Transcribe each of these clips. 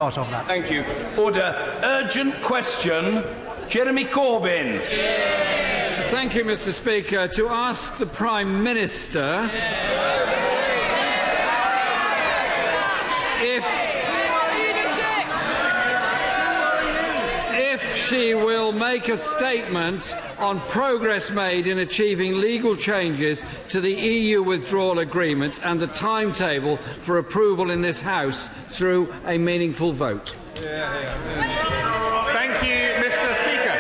Part of that. Thank you. Order. Urgent question. Jeremy Corbyn. Thank you, Mr. Speaker. To ask the Prime Minister if she will make a statement on progress made in achieving legal changes to the EU withdrawal agreement and the timetable for approval in this House through a meaningful vote. Thank you, Mr. Speaker.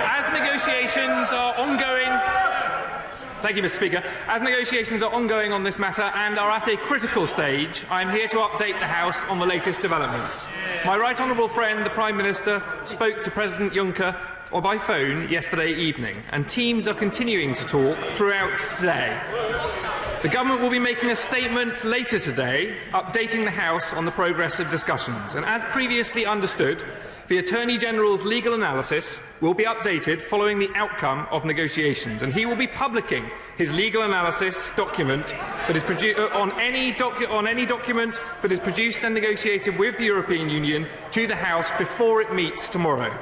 As negotiations are ongoing. Thank you, Mr. Speaker. As negotiations are ongoing on this matter and are at a critical stage, I am here to update the House on the latest developments. My right honourable friend, the Prime Minister, spoke to President Juncker by phone yesterday evening, and teams are continuing to talk throughout today. The Government will be making a statement later today, updating the House on the progress of discussions. And as previously understood, the Attorney-General's legal analysis will be updated following the outcome of negotiations, and he will be publishing his legal analysis document that is on any document that is produced and negotiated with the European Union to the House before it meets tomorrow.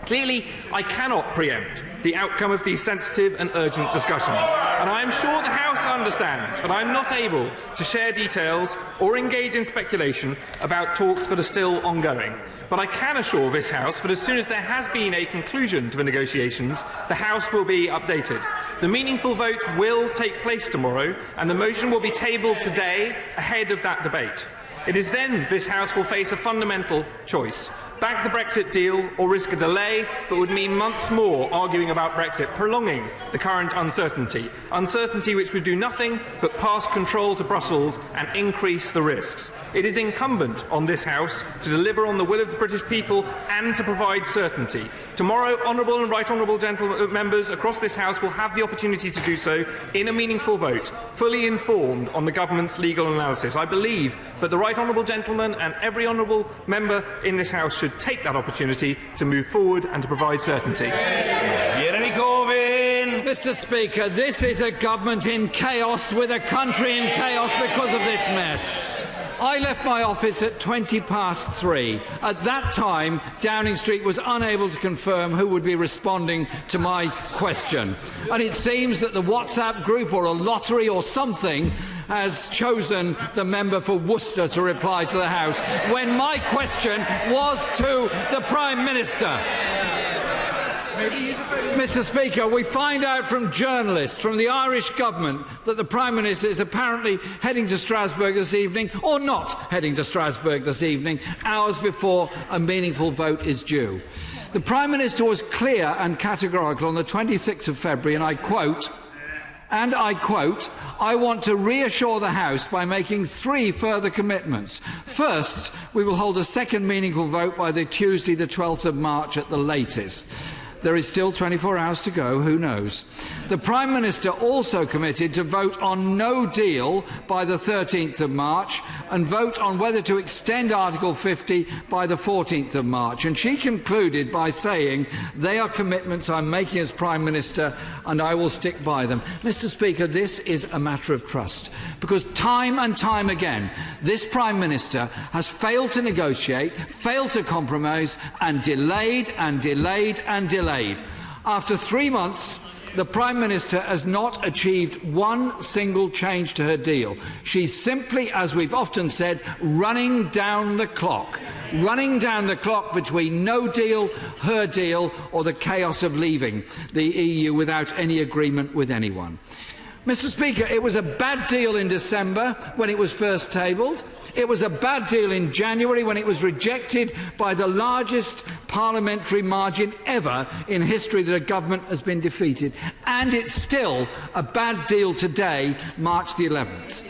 Clearly, I cannot preempt the outcome of these sensitive and urgent discussions, and I am sure the House understands that I am not able to share details or engage in speculation about talks that are still ongoing. But I can assure this House that as soon as there has been a conclusion to the negotiations, the House will be updated. The meaningful vote will take place tomorrow, and the motion will be tabled today ahead of that debate. It is then this House will face a fundamental choice: back the Brexit deal or risk a delay that would mean months more arguing about Brexit, prolonging the current uncertainty which would do nothing but pass control to Brussels and increase the risks. It is incumbent on this House to deliver on the will of the British people and to provide certainty. Tomorrow, honourable and right honourable members across this House will have the opportunity to do so in a meaningful vote, fully informed on the Government's legal analysis. I believe that the right honourable gentleman and every honourable member in this House should take that opportunity to move forward and to provide certainty. Jeremy Corbyn. Mr. Speaker, this is a government in chaos with a country in chaos because of this mess. I left my office at 3:20. At that time, Downing Street was unable to confirm who would be responding to my question. And it seems that the WhatsApp group or a lottery or something has chosen the member for Worcester to reply to the House when my question was to the Prime Minister. Mr. Speaker, we find out from journalists from the Irish Government that the Prime Minister is apparently heading to Strasbourg this evening, or not heading to Strasbourg this evening, hours before a meaningful vote is due. The Prime Minister was clear and categorical on the 26th of February, and I quote, I want to reassure the House by making 3 further commitments. First, we will hold a second meaningful vote by the Tuesday, the 12th of March at the latest. There is still 24 hours to go, who knows? The Prime Minister also committed to vote on no deal by the 13th of March and vote on whether to extend Article 50 by the 14th of March. And she concluded by saying, they are commitments I'm making as Prime Minister and I will stick by them. Mr. Speaker, this is a matter of trust, because time and time again, this Prime Minister has failed to negotiate, failed to compromise, and delayed and delayed and delayed. After 3 months, the Prime Minister has not achieved one single change to her deal. She's simply, as we've often said, running down the clock between no deal, her deal, or the chaos of leaving the EU without any agreement with anyone. Mr. Speaker, it was a bad deal in December when it was first tabled. It was a bad deal in January when it was rejected by the largest parliamentary margin ever in history that a government has been defeated. And it's still a bad deal today, March the 11th.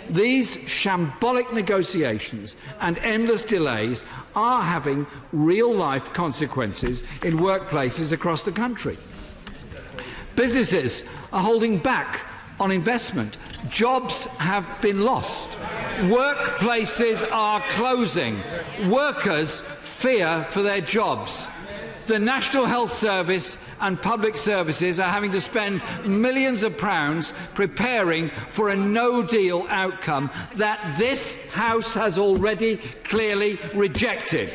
These shambolic negotiations and endless delays are having real-life consequences in workplaces across the country. Businesses are holding back on investment. Jobs have been lost. Workplaces are closing. Workers fear for their jobs. The National Health Service and public services are having to spend millions of pounds preparing for a no-deal outcome that this House has already clearly rejected.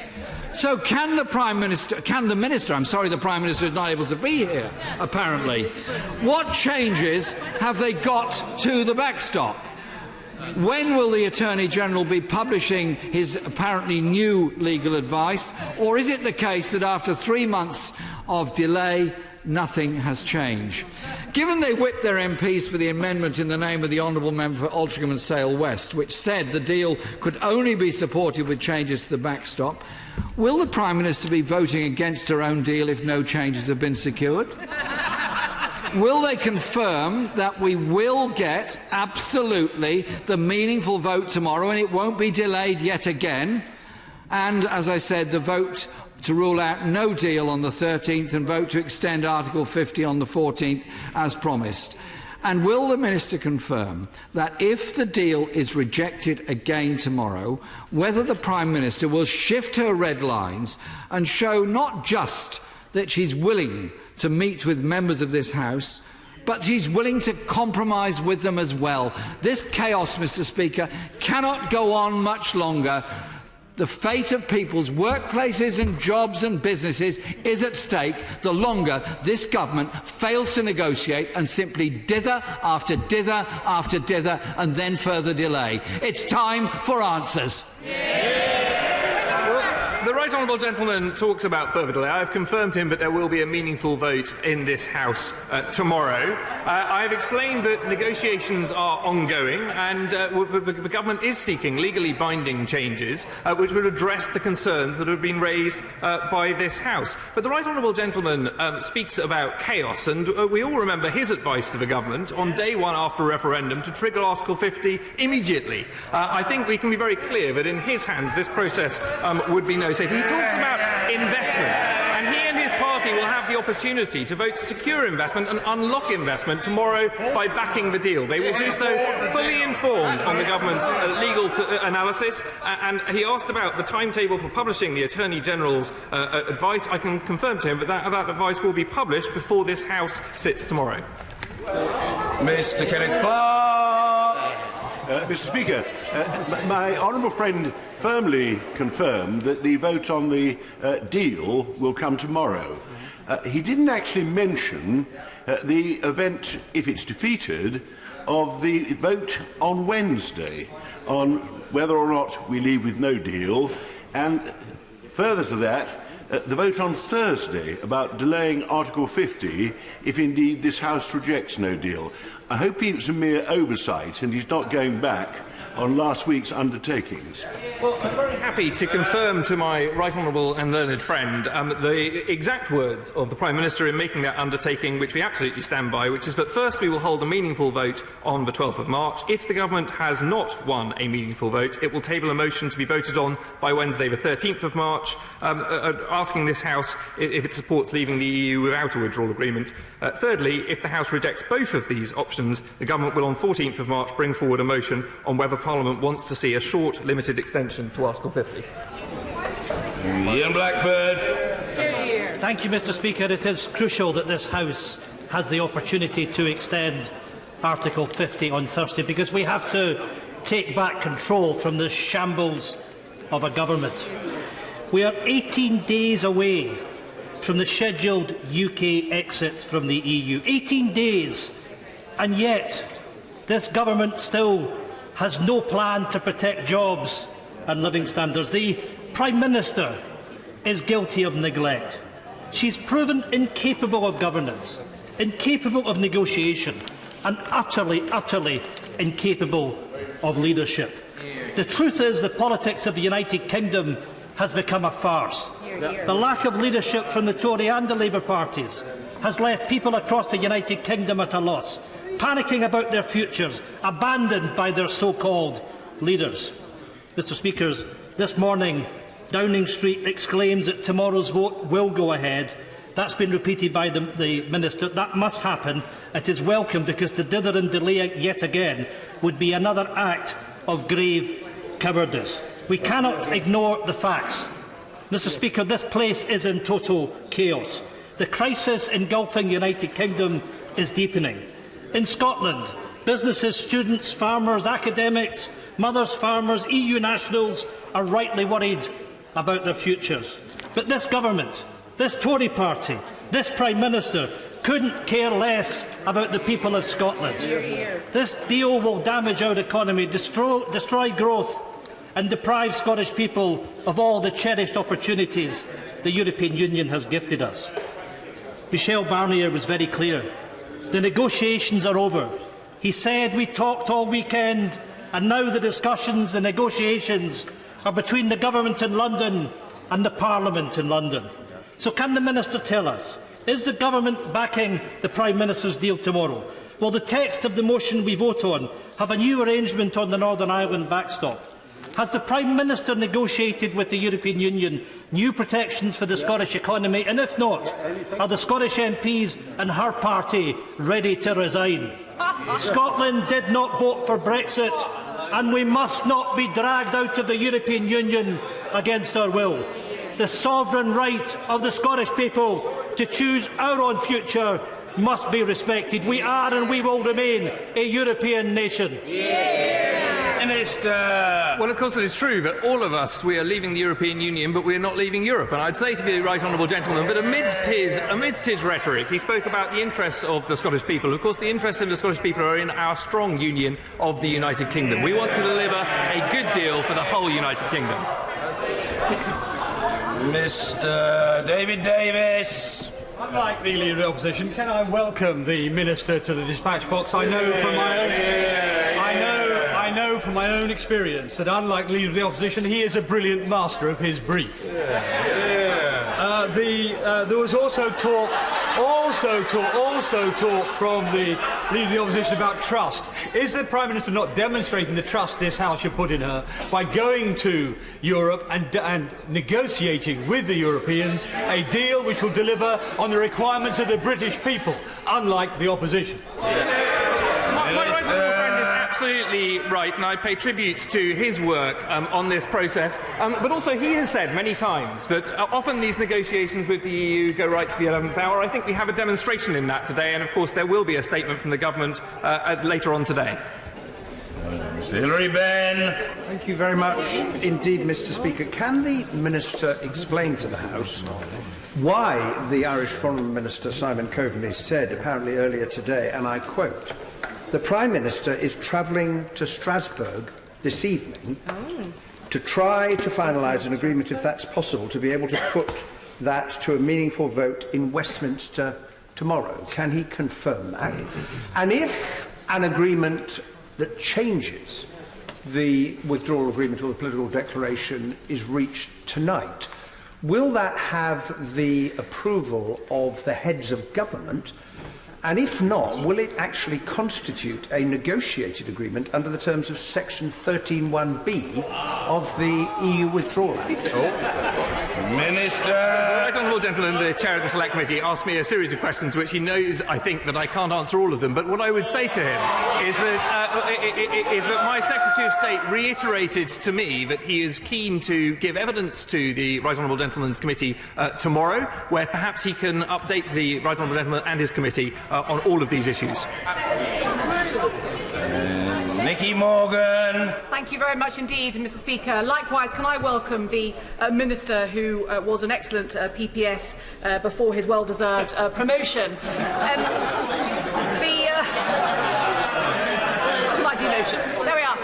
So can the Prime Minister, the Prime Minister is not able to be here, apparently. What changes have they got to the backstop? When will the Attorney-General be publishing his apparently new legal advice? Or is it the case that after 3 months of delay, nothing has changed? Given they whipped their MPs for the amendment in the name of the Honourable Member for Altrincham and Sale West, which said the deal could only be supported with changes to the backstop, will the Prime Minister be voting against her own deal if no changes have been secured? Will they confirm that we will get absolutely the meaningful vote tomorrow and it won't be delayed yet again? And, as I said, the vote to rule out no deal on the 13th and vote to extend Article 50 on the 14th as promised? And will the Minister confirm that if the deal is rejected again tomorrow, whether the Prime Minister will shift her red lines and show not just that she's willing to meet with members of this House, but she's willing to compromise with them as well? This chaos, Mr. Speaker, cannot go on much longer. The fate of people's workplaces and jobs and businesses is at stake the longer this government fails to negotiate and simply dither after dither after dither and then further delay. It's time for answers. The Right Honourable Gentleman talks about further delay. I have confirmed to him that there will be a meaningful vote in this House tomorrow. I have explained that negotiations are ongoing and the government is seeking legally binding changes which would address the concerns that have been raised by this House. But the Right Honourable Gentleman speaks about chaos, and we all remember his advice to the government on day one after a referendum to trigger Article 50 immediately. I think we can be very clear that in his hands this process would be no safe. He talks about investment, and he and his party will have the opportunity to vote to secure investment and unlock investment tomorrow by backing the deal. They will do so fully informed on the government's legal analysis, and he asked about the timetable for publishing the Attorney-General's advice. I can confirm to him that that advice will be published before this House sits tomorrow. Mr. Kenneth Clark. Mr. Speaker, my honourable friend firmly confirmed that the vote on the deal will come tomorrow. He didn't actually mention the event, if it's defeated, of the vote on Wednesday on whether or not we leave with no deal, and further to that, the vote on Thursday about delaying Article 50 if indeed this House rejects no deal. I hope it's a mere oversight and he's not going back on last week's undertakings. Well, I'm very happy to confirm to my right honourable and learned friend the exact words of the Prime Minister in making that undertaking, which we absolutely stand by, which is that first we will hold a meaningful vote on the 12th of March. If the government has not won a meaningful vote, it will table a motion to be voted on by Wednesday the 13th of March, asking this House if it supports leaving the EU without a withdrawal agreement. Thirdly, if the House rejects both of these options, the government will on 14th of March bring forward a motion on whether Parliament wants to see a short, limited extension to Article 50. Ian Blackford. Thank you, Mr. Speaker. It is crucial that this House has the opportunity to extend Article 50 on Thursday, because we have to take back control from the shambles of a government. We are 18 days away from the scheduled UK exit from the EU. 18 days, and yet this government still has no plan to protect jobs and living standards. The Prime Minister is guilty of neglect. She's proven incapable of governance, incapable of negotiation, and utterly incapable of leadership. The truth is the politics of the United Kingdom has become a farce. The lack of leadership from the Tory and the Labour parties has left people across the United Kingdom at a loss, panicking about their futures, abandoned by their so-called leaders. Mr. Speaker, this morning Downing Street exclaims that tomorrow's vote will go ahead. That's been repeated by the Minister. That must happen. It is welcome, because to dither and delay it yet again would be another act of grave cowardice. We cannot ignore the facts. Mr Speaker, this place is in total chaos. The crisis engulfing the United Kingdom is deepening. In Scotland, businesses, students, farmers, academics, mothers, farmers, EU nationals are rightly worried about their futures. But this government, this Tory party, this Prime Minister couldn't care less about the people of Scotland. This deal will damage our economy, destroy growth and deprive Scottish people of all the cherished opportunities the European Union has gifted us. Michel Barnier was very clear. The negotiations are over. He said we talked all weekend, and now the discussions, the negotiations are between the government in London and the Parliament in London. So can the Minister tell us, is the government backing the Prime Minister's deal tomorrow? Will the text of the motion we vote on have a new arrangement on the Northern Ireland backstop? Has the Prime Minister negotiated with the European Union new protections for the Scottish economy? And if not, are the Scottish MPs and her party ready to resign? Scotland did not vote for Brexit, and we must not be dragged out of the European Union against our will. The sovereign right of the Scottish people to choose our own future must be respected. We are and we will remain a European nation. Minister! Well, of course it is true, but all of us, we are leaving the European Union, but we are not leaving Europe. And I'd say to the right honourable gentleman that amidst his rhetoric, he spoke about the interests of the Scottish people. Of course, the interests of the Scottish people are in our strong union of the United Kingdom. We want to deliver a good deal for the whole United Kingdom. Mr. David Davis. Unlike the Leader of the Opposition, can I welcome the Minister to the dispatch box? I know from my own experience that, unlike the Leader of the Opposition, he is a brilliant master of his brief. There was also talk from the Leader of the Opposition about trust. Is the Prime Minister not demonstrating the trust this House should put in her by going to Europe and negotiating with the Europeans a deal which will deliver on the requirements of the British people, unlike the Opposition? My right honourable friend is absolutely right, and I pay tribute to his work on this process. But also, he has said many times that often these negotiations with the EU go right to the 11th hour. I think we have a demonstration in that today, and of course there will be a statement from the government later on today. Mr. Hilary Benn. Thank you very much indeed, Mr. Speaker. Can the Minister explain to the House why the Irish Foreign Minister Simon Coveney said apparently earlier today, and I quote, "The Prime Minister is travelling to Strasbourg this evening to try to finalise an agreement, if that's possible, to be able to put that to a meaningful vote in Westminster tomorrow." Can he confirm that? And if an agreement that changes the withdrawal agreement or the political declaration is reached tonight, will that have the approval of the heads of government? And if not, will it actually constitute a negotiated agreement under the terms of Section 13(1)(b) of the EU Withdrawal Act? Minister. Right honourable gentleman, the chair of the Select Committee, asked me a series of questions which he knows, I think, that I can't answer all of them. But what I would say to him is that my Secretary of State reiterated to me that he is keen to give evidence to the Right Honourable Gentleman's Committee tomorrow, where perhaps he can update the Right Honourable Gentleman and his committee on all of these issues. Nicky Morgan. Thank you very much indeed, Mr. Speaker. Likewise, can I welcome the Minister, who was an excellent PPS before his well-deserved promotion. My demotion. There we are.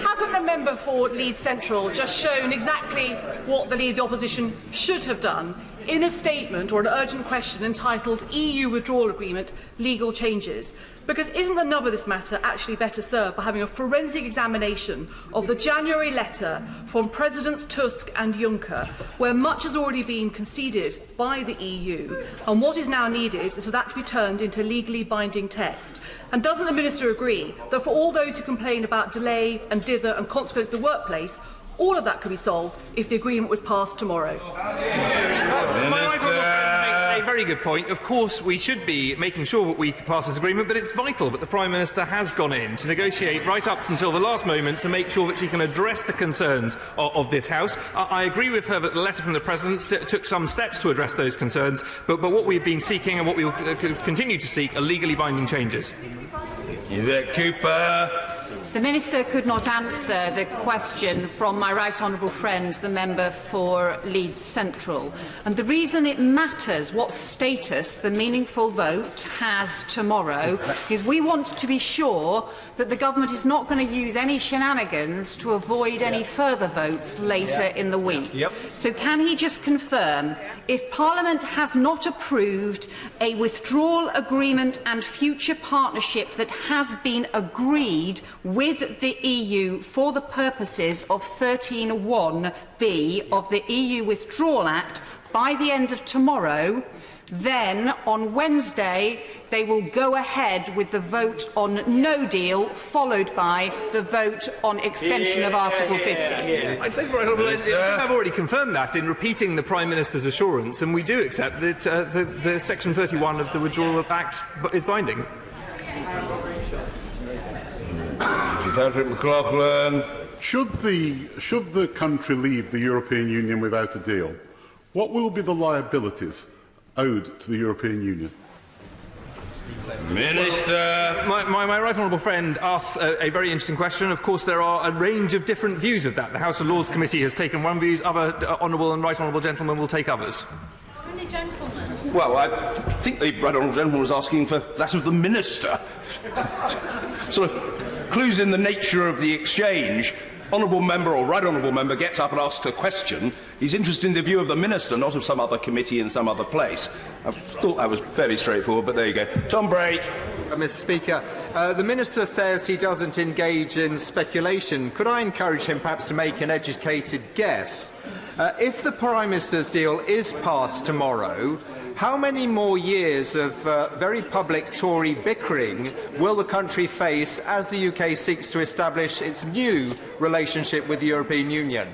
Hasn't the member for Leeds Central just shown exactly what the Leader of the Opposition should have done in a statement or an urgent question entitled EU Withdrawal Agreement Legal Changes? Because isn't the nub of this matter actually better served by having a forensic examination of the January letter from Presidents Tusk and Juncker, where much has already been conceded by the EU, and what is now needed is for that to be turned into legally binding text? And doesn't the Minister agree that for all those who complain about delay and dither and consequence of the workplace, all of that could be solved if the agreement was passed tomorrow? My right honourable friend makes a a very good point. Of course, we should be making sure that we pass this agreement, but it's vital that the Prime Minister has gone in to negotiate right up until the last moment to make sure that she can address the concerns of this House. I agree with her that the letter from the President took some steps to address those concerns, but what we've been seeking and what we will continue to seek are legally binding changes. Yvette Cooper. The Minister could not answer the question from my right honourable friend, the member for Leeds Central. And the reason it matters what status the meaningful vote has tomorrow is we want to be sure that the government is not going to use any shenanigans to avoid any further votes later in the week. So can he just confirm, if Parliament has not approved a withdrawal agreement and future partnership that has been agreed with the EU for the purposes of 13(1)(b) of the EU Withdrawal Act by the end of tomorrow, then on Wednesday they will go ahead with the vote on no deal, followed by the vote on extension of Article 50. I'd say, I've already confirmed that in repeating the Prime Minister's assurance, and we do accept that the Section 31 of the Withdrawal Act is binding. Patrick McLaughlin. Should the country leave the European Union without a deal, what will be the liabilities owed to the European Union? Minister. My right honourable friend asks a very interesting question. Of course, there are a range of different views of that. The House of Lords Committee has taken one view, other honourable and right honourable gentlemen will take others. Well, I think the right honourable gentleman was asking for that of the Minister. Sort of clues in the nature of the exchange. Honourable member or right honourable member gets up and asks a question. He's interested in the view of the Minister, not of some other committee in some other place. I thought that was fairly straightforward, but there you go. Tom Brake. Mr. Speaker, the Minister says he doesn't engage in speculation. Could I encourage him perhaps to make an educated guess? If the Prime Minister's deal is passed tomorrow, how many more years of very public Tory bickering will the country face as the UK seeks to establish its new relationship with the European Union?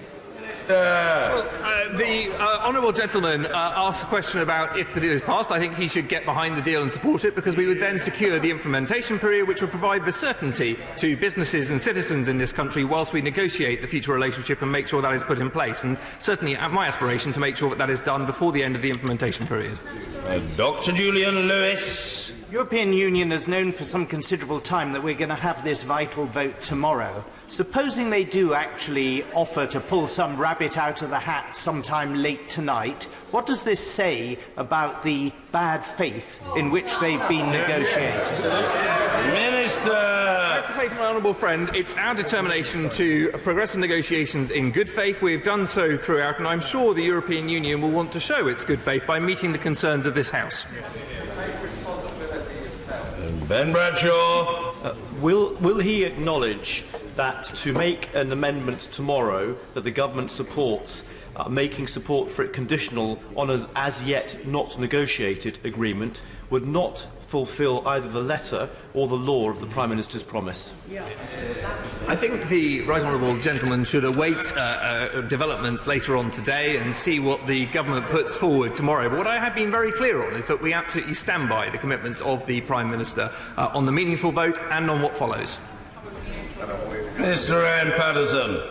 The honourable gentleman asked a question about if the deal is passed. I think he should get behind the deal and support it, because we would then secure the implementation period, which would provide the certainty to businesses and citizens in this country whilst we negotiate the future relationship and make sure that is put in place. And certainly my aspiration to make sure that that is done before the end of the implementation period. Dr. Julian Lewis. The European Union has known for some considerable time that we're going to have this vital vote tomorrow. Supposing they do actually offer to pull some rabbit out of the hat sometime late tonight, what does this say about the bad faith in which they've been negotiating? Minister. I have to say to my honourable friend, it's our determination to progress in negotiations in good faith. We have done so throughout, and I'm sure the European Union will want to show its good faith by meeting the concerns of this House. Ben Bradshaw. Will he acknowledge that to make an amendment tomorrow that the government supports, making support for it conditional on an as yet not negotiated agreement, would not fulfil either the letter or the law of the Prime Minister's promise? I think the right honourable gentleman should await developments later on today and see what the government puts forward tomorrow. But what I have been very clear on is that we absolutely stand by the commitments of the Prime Minister on the meaningful vote and on what follows. Mr. Ann Patterson.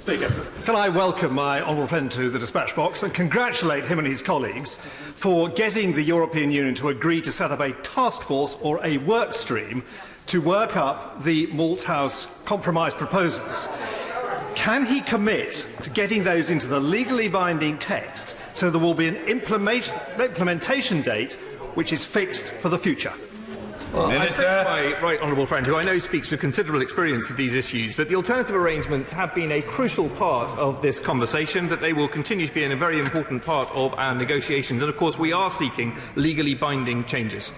Speaker, can I welcome my honourable friend to the dispatch box and congratulate him and his colleagues for getting the European Union to agree to set up a task force or a work stream to work up the Malthouse compromise proposals. Can he commit to getting those into the legally binding text so there will be an implementation date which is fixed for the future? Well, I've said to my right honourable friend, who I know speaks with considerable experience of these issues, that the alternative arrangements have been a crucial part of this conversation, that they will continue to be a very important part of our negotiations, and of course we are seeking legally binding changes.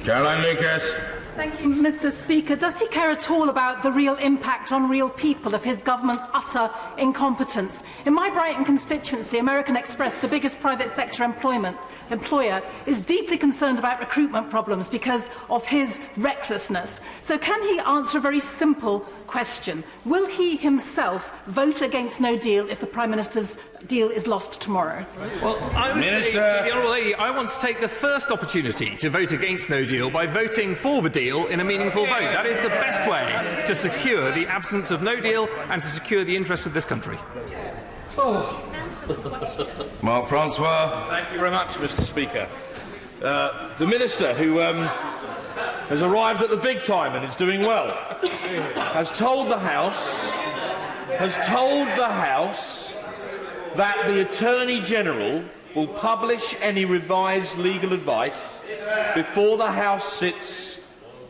Caroline Lucas. Thank you, Mr. Speaker. Does he care at all about the real impact on real people of his government's utter incompetence? In my Brighton constituency, American Express, the biggest private sector employer, is deeply concerned about recruitment problems because of his recklessness. So can he answer a very simple question? Will he himself vote against no deal if the Prime Minister's deal is lost tomorrow? Well, I would say to the Honourable Lady, I want to take the first opportunity to vote against no deal by voting for the deal in a meaningful vote. That is the best way to secure the absence of no deal and to secure the interests of this country. Mark Francois. Thank you very much, Mr. Speaker. The Minister, who has arrived at the big time and is doing well, has told the House that the Attorney-General will publish any revised legal advice before the House sits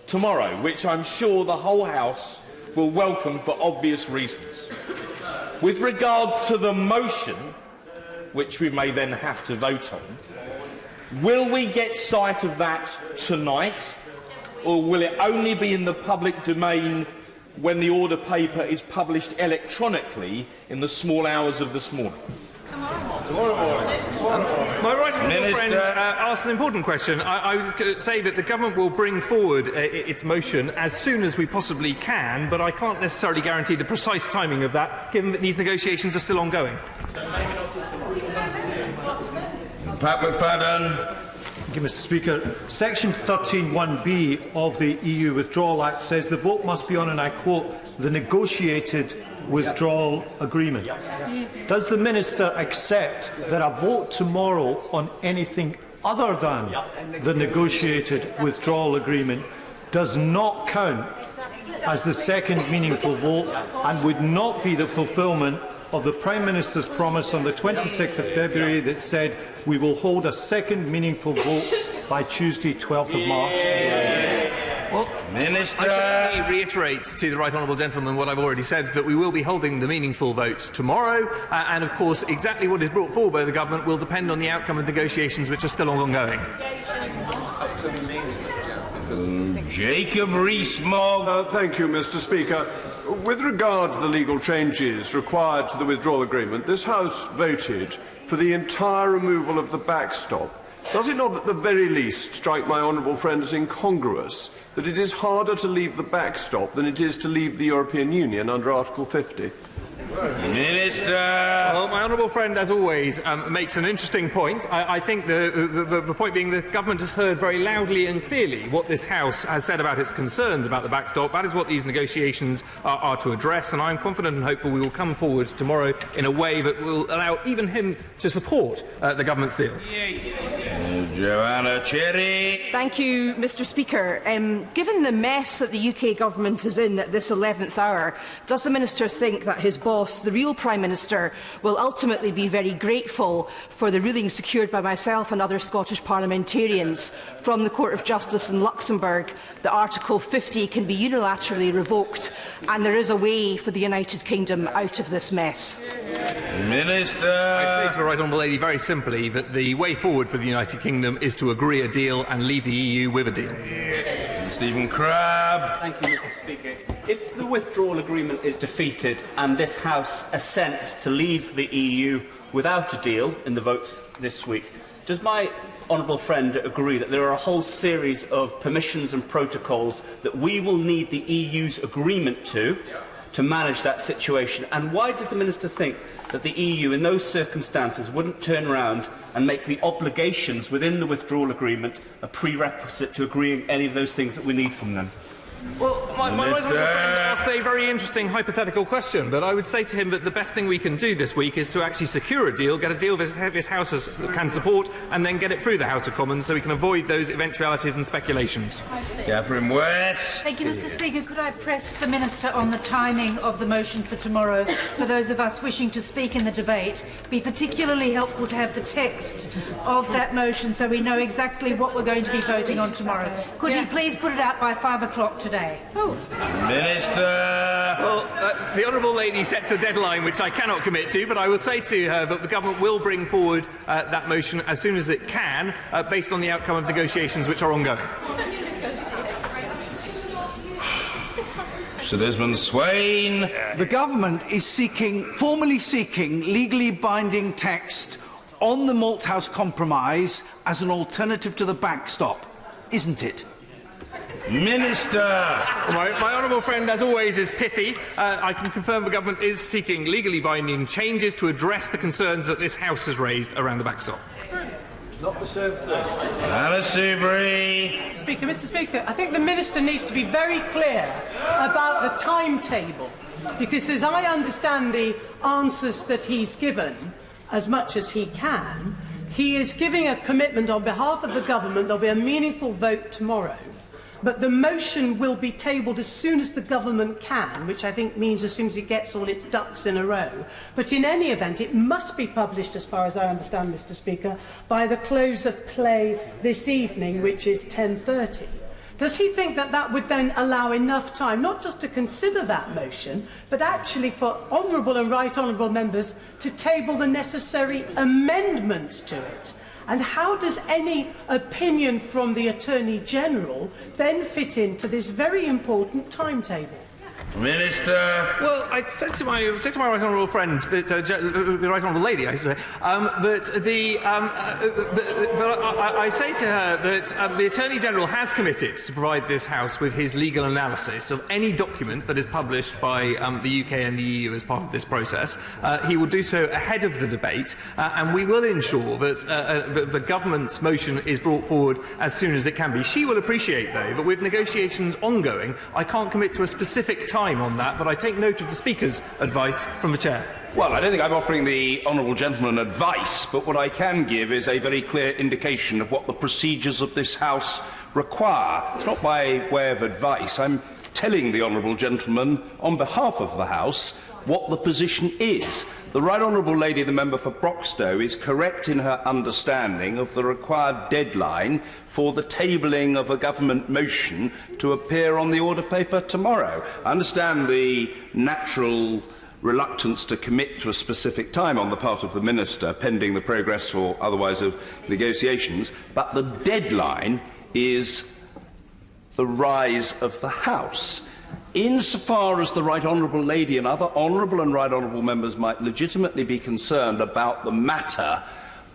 tomorrow, which I'm sure the whole House will welcome for obvious reasons. With regard to the motion, which we may then have to vote on, will we get sight of that tonight, or will it only be in the public domain when the order paper is published electronically in the small hours of this morning? My right honourable friend asked an important question. I would say that the government will bring forward its motion as soon as we possibly can, but I can't necessarily guarantee the precise timing of that, given that these negotiations are still ongoing. Pat McFadden. Thank you, Mr. Speaker. Section 13(1)(b) of the EU Withdrawal Act says the vote must be on, and I quote, the negotiated withdrawal agreement. Does the Minister accept that a vote tomorrow on anything other than the negotiated withdrawal agreement does not count as the second meaningful vote and would not be the fulfilment of the Prime Minister's promise on the 26th of February that said we will hold a second meaningful vote by Tuesday, 12th of March? Well, Minister. I can reiterate to the right honourable gentleman what I've already said, that we will be holding the meaningful vote tomorrow, and of course exactly what is brought forward by the government will depend on the outcome of negotiations which are still ongoing. Jacob Rees-Mogg. Thank you, Mr. Speaker. With regard to the legal changes required to the withdrawal agreement, this House voted for the entire removal of the backstop. Does it not at the very least strike my honourable friend as incongruous that it is harder to leave the backstop than it is to leave the European Union under Article 50? Minister. Well, my honourable friend, as always, makes an interesting point. I think the point being the government has heard very loudly and clearly what this House has said about its concerns about the backstop. That is what these negotiations are to address, and I'm confident and hopeful we will come forward tomorrow in a way that will allow even him to support the government's deal. Joanna Cherry. Thank you, Mr. Speaker. Given the mess that the UK government is in at this 11th hour, does the Minister think that his boss, the real Prime Minister, will ultimately be very grateful for the ruling secured by myself and other Scottish parliamentarians from the Court of Justice in Luxembourg that Article 50 can be unilaterally revoked and there is a way for the United Kingdom out of this mess? Minister. I'd say to the right honourable lady very simply that the way forward for the United Kingdom is to agree a deal and leave the EU with a deal. Stephen Crabb. Thank you, Mr. Speaker. If the withdrawal agreement is defeated and this House assents to leave the EU without a deal in the votes this week, does my honourable friend agree that there are a whole series of permissions and protocols that we will need the EU's agreement to manage that situation? And why does the Minister think that the EU in those circumstances wouldn't turn around and make the obligations within the withdrawal agreement a prerequisite to agreeing any of those things that we need from them? Well, my right honourable friend asks a very interesting hypothetical question, but I would say to him that the best thing we can do this week is to actually secure a deal, get a deal this House can support, and then get it through the House of Commons so we can avoid those eventualities and speculations. Catherine West. Thank you, Mr. Speaker. Could I press the Minister on the timing of the motion for tomorrow for those of us wishing to speak in the debate? It would be particularly helpful to have the text of that motion so we know exactly what we're going to be voting on tomorrow. Could he please put it out by 5 o'clock today? Minister. Well, the honourable lady sets a deadline which I cannot commit to, but I will say to her that the government will bring forward that motion as soon as it can, based on the outcome of negotiations which are ongoing. Sir Desmond Swain. The government is formally seeking legally binding text on the Malthouse Compromise as an alternative to the backstop, isn't it? Minister! My honourable friend, as always, is pithy. I can confirm the government is seeking legally binding changes to address the concerns that this House has raised around the backstop. Not the same thing. Mr. Mr. Speaker, I think the Minister needs to be very clear about the timetable, because as I understand the answers that he's given, as much as he can, he is giving a commitment on behalf of the government. There'll be a meaningful vote tomorrow. But the motion will be tabled as soon as the government can, which I think means as soon as it gets all its ducks in a row. But in any event, it must be published, as far as I understand, Mr. Speaker, by the close of play this evening, which is 10:30. Does he think that that would then allow enough time, not just to consider that motion, but actually for honourable and right honourable members to table the necessary amendments to it? And how does any opinion from the Attorney-General then fit into this very important timetable? Minister. Well, I said to my right honourable friend, the right honourable lady, I should say, I say to her that the Attorney General has committed to provide this House with his legal analysis of any document that is published by the UK and the EU as part of this process. He will do so ahead of the debate, and we will ensure that the government's motion is brought forward as soon as it can be. She will appreciate, though, that with negotiations ongoing, I can't commit to a specific time on that, but I take note of the Speaker's advice from the Chair. Well, I don't think I'm offering the honourable gentleman advice, but what I can give is a very clear indication of what the procedures of this House require. It's not by way of advice. I'm telling the honourable gentleman, on behalf of the House, what the position is. The Right Honourable Lady, the member for Broxtowe, is correct in her understanding of the required deadline for the tabling of a government motion to appear on the order paper tomorrow. I understand the natural reluctance to commit to a specific time on the part of the Minister, pending the progress or otherwise of negotiations, but the deadline is the rise of the House. Insofar as the Right Honourable Lady and other honourable and right honourable members might legitimately be concerned about the matter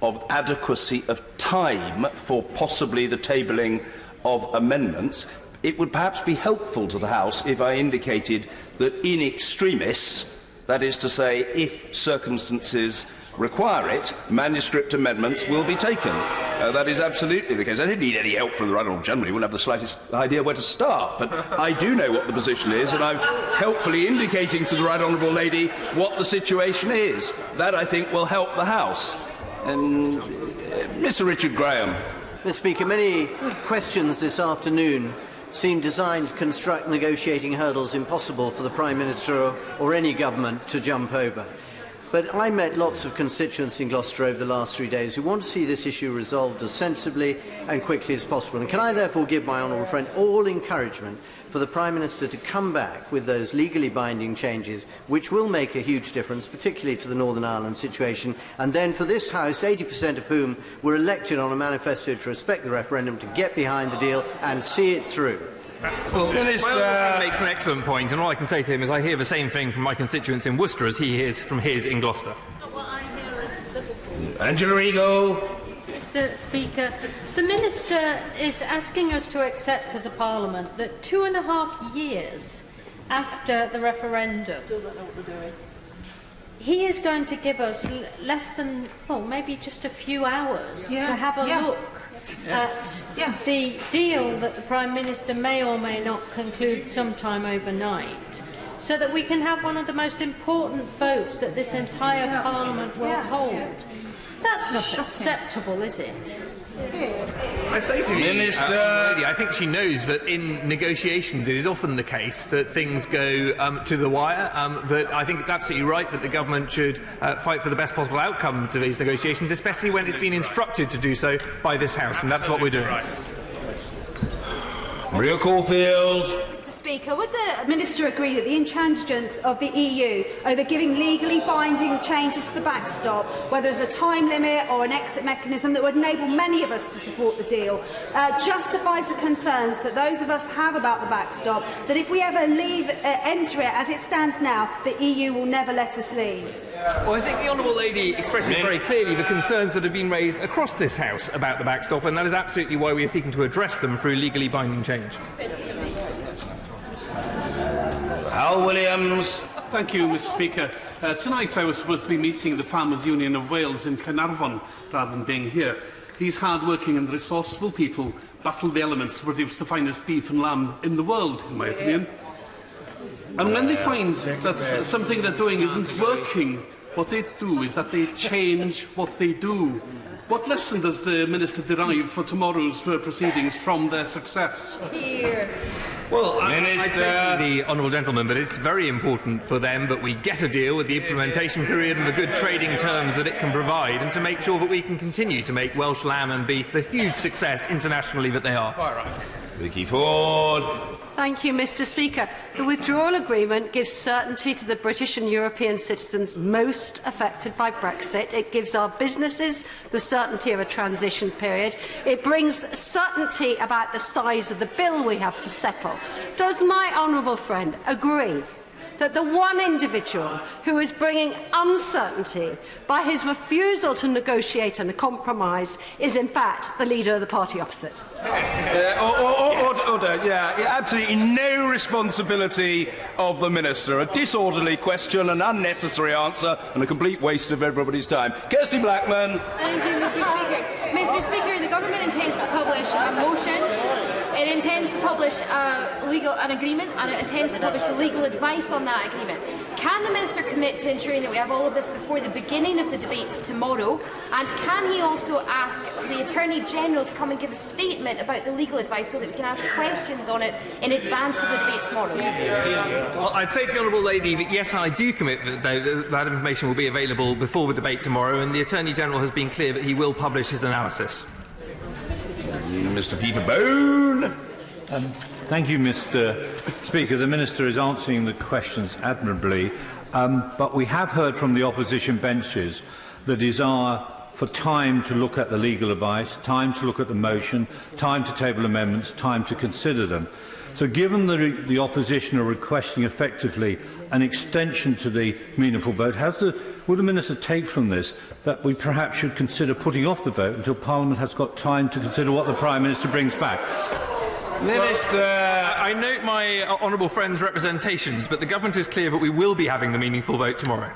of adequacy of time for possibly the tabling of amendments, it would perhaps be helpful to the House if I indicated that in extremis, that is to say, if circumstances require it, manuscript amendments will be taken. That is absolutely the case. I didn't need any help from the Right Honourable General. He wouldn't have the slightest idea where to start. But I do know what the position is, and I'm helpfully indicating to the Right Honourable Lady what the situation is. That, I think, will help the House. Mr. Richard Graham. Mr. Speaker, many questions this afternoon seem designed to construct negotiating hurdles impossible for the Prime Minister or any government to jump over. But I met lots of constituents in Gloucester over the last 3 days who want to see this issue resolved as sensibly and quickly as possible. And can I therefore give my honourable friend all encouragement for the Prime Minister to come back with those legally binding changes which will make a huge difference, particularly to the Northern Ireland situation, and then for this House, 80% of whom were elected on a manifesto to respect the referendum, to get behind the deal and see it through. Well, Minister my friend makes an excellent point, and all I can say to him is I hear the same thing from my constituents in Worcester as he hears from his in Gloucester. Angela Eagle. Mr. Speaker, the Minister is asking us to accept as a Parliament that 2.5 years after the referendum, still don't know what they're doing. He is going to give us less than, well, maybe just a few hours to have a look at the deal that the Prime Minister may or may not conclude sometime overnight, so that we can have one of the most important votes that this entire Parliament will hold. That's not acceptable, is it? I'd say to the Minister. Lady, I think she knows that in negotiations it is often the case that things go to the wire. That I think it's absolutely right that the government should fight for the best possible outcome to these negotiations, especially when it's been instructed to do so by this House, and that's what we're doing. Maria Caulfield. Mr. Speaker, would the Minister agree that the intransigence of the EU over giving legally binding changes to the backstop, whether as a time limit or an exit mechanism that would enable many of us to support the deal, justifies the concerns that those of us have about the backstop, that if we ever enter it as it stands now, the EU will never let us leave? Well, I think the Honourable Lady expresses very clearly the concerns that have been raised across this House about the backstop, and that is absolutely why we are seeking to address them through legally binding change. Hal Williams. Thank you, Mr Speaker. Tonight I was supposed to be meeting the Farmers' Union of Wales in Caernarfon rather than being here. These hard-working and resourceful people battle the elements to produce the finest beef and lamb in the world, in my opinion. And when they find that something they're doing isn't working, what they do is that they change what they do. What lesson does the Minister derive for tomorrow's proceedings from their success? Here. Well, I'd say to the honourable gentleman, but it's very important for them that we get a deal with the implementation period and the good trading terms that it can provide, and to make sure that we can continue to make Welsh lamb and beef the huge success internationally that they are. Quite right. Vicky Ford. Thank you, Mr Speaker. The withdrawal agreement gives certainty to the British and European citizens most affected by Brexit. It gives our businesses the certainty of a transition period. It brings certainty about the size of the bill we have to settle. Does my honourable friend agree that the one individual who is bringing uncertainty by his refusal to negotiate and compromise is in fact the leader of the party opposite? Order, absolutely no responsibility of the Minister. A disorderly question, an unnecessary answer, and a complete waste of everybody's time. Kirsty Blackman. Thank you, Mr Speaker. Mr Speaker, the government intends to publish a motion. It intends to publish an agreement, and it intends to publish the legal advice on that agreement. Can the Minister commit to ensuring that we have all of this before the beginning of the debates tomorrow? And can he also ask the Attorney-General to come and give a statement about the legal advice so that we can ask questions on it in advance of the debate tomorrow? Well, I'd say to the honourable lady that yes, I do commit that that information will be available before the debate tomorrow, and the Attorney-General has been clear that he will publish his analysis. Mr Peter Bone. Thank you, Mr Speaker. The Minister is answering the questions admirably, but we have heard from the opposition benches the desire for time to look at the legal advice, time to look at the motion, time to table amendments, time to consider them. So given the opposition are requesting effectively an extension to the meaningful vote, will the Minister take from this that we perhaps should consider putting off the vote until Parliament has got time to consider what the Prime Minister brings back? Minister, I note my honourable friend's representations, but the government is clear that we will be having the meaningful vote tomorrow.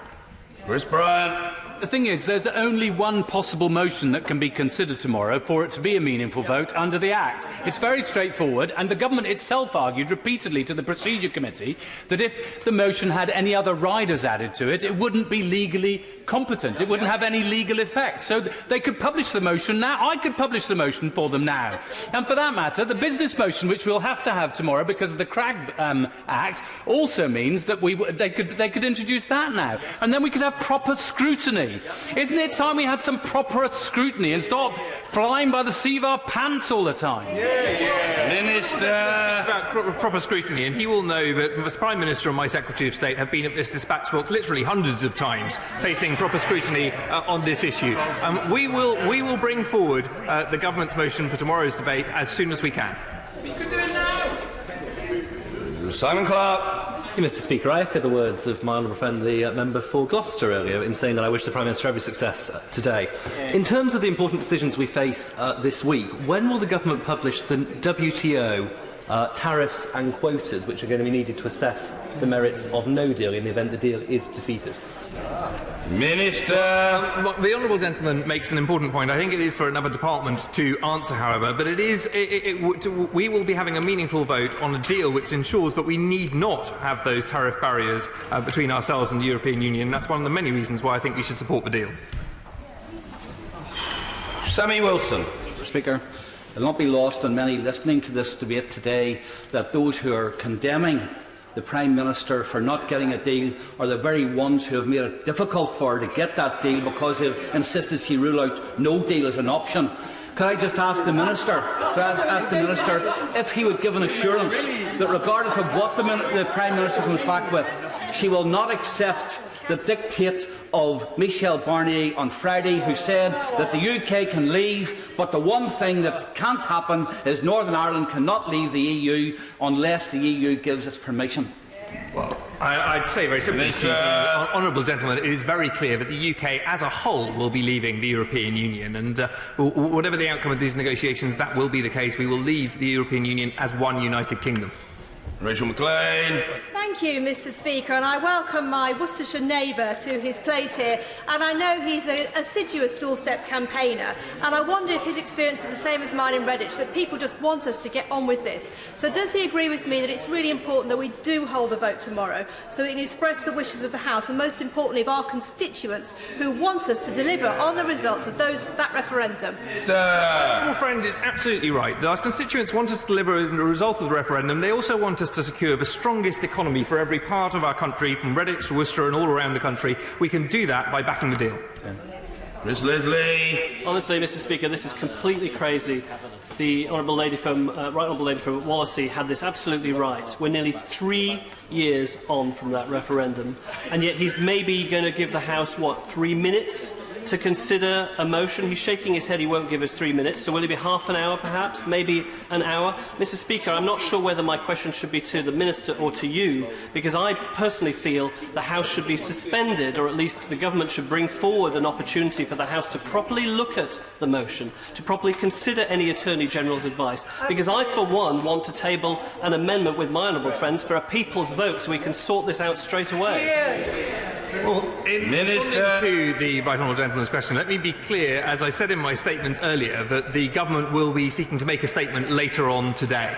Chris Bryant. The thing is, there's only one possible motion that can be considered tomorrow for it to be a meaningful vote under the Act. It's very straightforward, and the government itself argued repeatedly to the Procedure Committee that if the motion had any other riders added to it, it wouldn't be legally competent. It wouldn't have any legal effect. So they could publish the motion now. I could publish the motion for them now. And for that matter, the business motion, which we'll have to have tomorrow because of the Cragg Act, also means that they could introduce that now. And then we could have proper scrutiny. Isn't it time we had some proper scrutiny and stop flying by the seat of our pants all the time? Minister speaks about proper scrutiny, and he will know that the Prime Minister and my Secretary of State have been at this dispatch box literally hundreds of times, facing proper scrutiny on this issue. We will bring forward the government's motion for tomorrow's debate as soon as we can. We could do it now. Simon Clark. Thank you, Mr Speaker. I echo the words of my honourable friend, the member for Gloucester, earlier, in saying that I wish the Prime Minister every success today. In terms of the important decisions we face this week, when will the government publish the WTO tariffs and quotas, which are going to be needed to assess the merits of no deal in the event the deal is defeated? Minister. The honourable gentleman makes an important point. I think it is for another department to answer, however, but we will be having a meaningful vote on a deal which ensures that we need not have those tariff barriers between ourselves and the European Union. That's one of the many reasons why I think we should support the deal. Sammy Wilson. Mr Speaker, it will not be lost on many listening to this debate today that those who are condemning the Prime Minister for not getting a deal are the very ones who have made it difficult for her to get that deal because they've insisted she rule out no deal as an option. Could I just ask the Minister if he would give an assurance that regardless of what the Prime Minister comes back with, she will not accept the dictate of Michel Barnier on Friday, who said that the UK can leave, but the one thing that can't happen is Northern Ireland cannot leave the EU unless the EU gives its permission. Well, I'd say very simply to the honourable gentleman, it is very clear that the UK as a whole will be leaving the European Union, and whatever the outcome of these negotiations, that will be the case. We will leave the European Union as one united kingdom. Rachel McLean. Thank you, Mr Speaker, and I welcome my Worcestershire neighbour to his place here, and I know he's an assiduous doorstep campaigner, and I wonder if his experience is the same as mine in Redditch, that people just want us to get on with this. So does he agree with me that it's really important that we do hold the vote tomorrow, so we can express the wishes of the House, and most importantly of our constituents who want us to deliver on the results of that referendum? My friend is absolutely right. Our constituents want us to deliver the result of the referendum. They also want us to secure the strongest economy for every part of our country, from Redditch to Worcester and all around the country. We can do that by backing the deal. Miss Leslie. Honestly, Mr Speaker, this is completely crazy. The Right Honourable Lady from Wallasey had this absolutely right. We're nearly 3 years on from that referendum, and yet he's maybe going to give the House, 3 minutes to consider a motion? He's shaking his head he won't give us 3 minutes, so will it be half an hour perhaps, maybe an hour? Mr Speaker, I'm not sure whether my question should be to the Minister or to you, because I personally feel the House should be suspended, or at least the Government should bring forward an opportunity for the House to properly look at the motion, to properly consider any Attorney General's advice, because I, for one, want to table an amendment with my honourable friends for a people's vote so we can sort this out straight away. Well, in responding to the Right Honourable Gentleman's question, let me be clear, as I said in my statement earlier, that the Government will be seeking to make a statement later on today.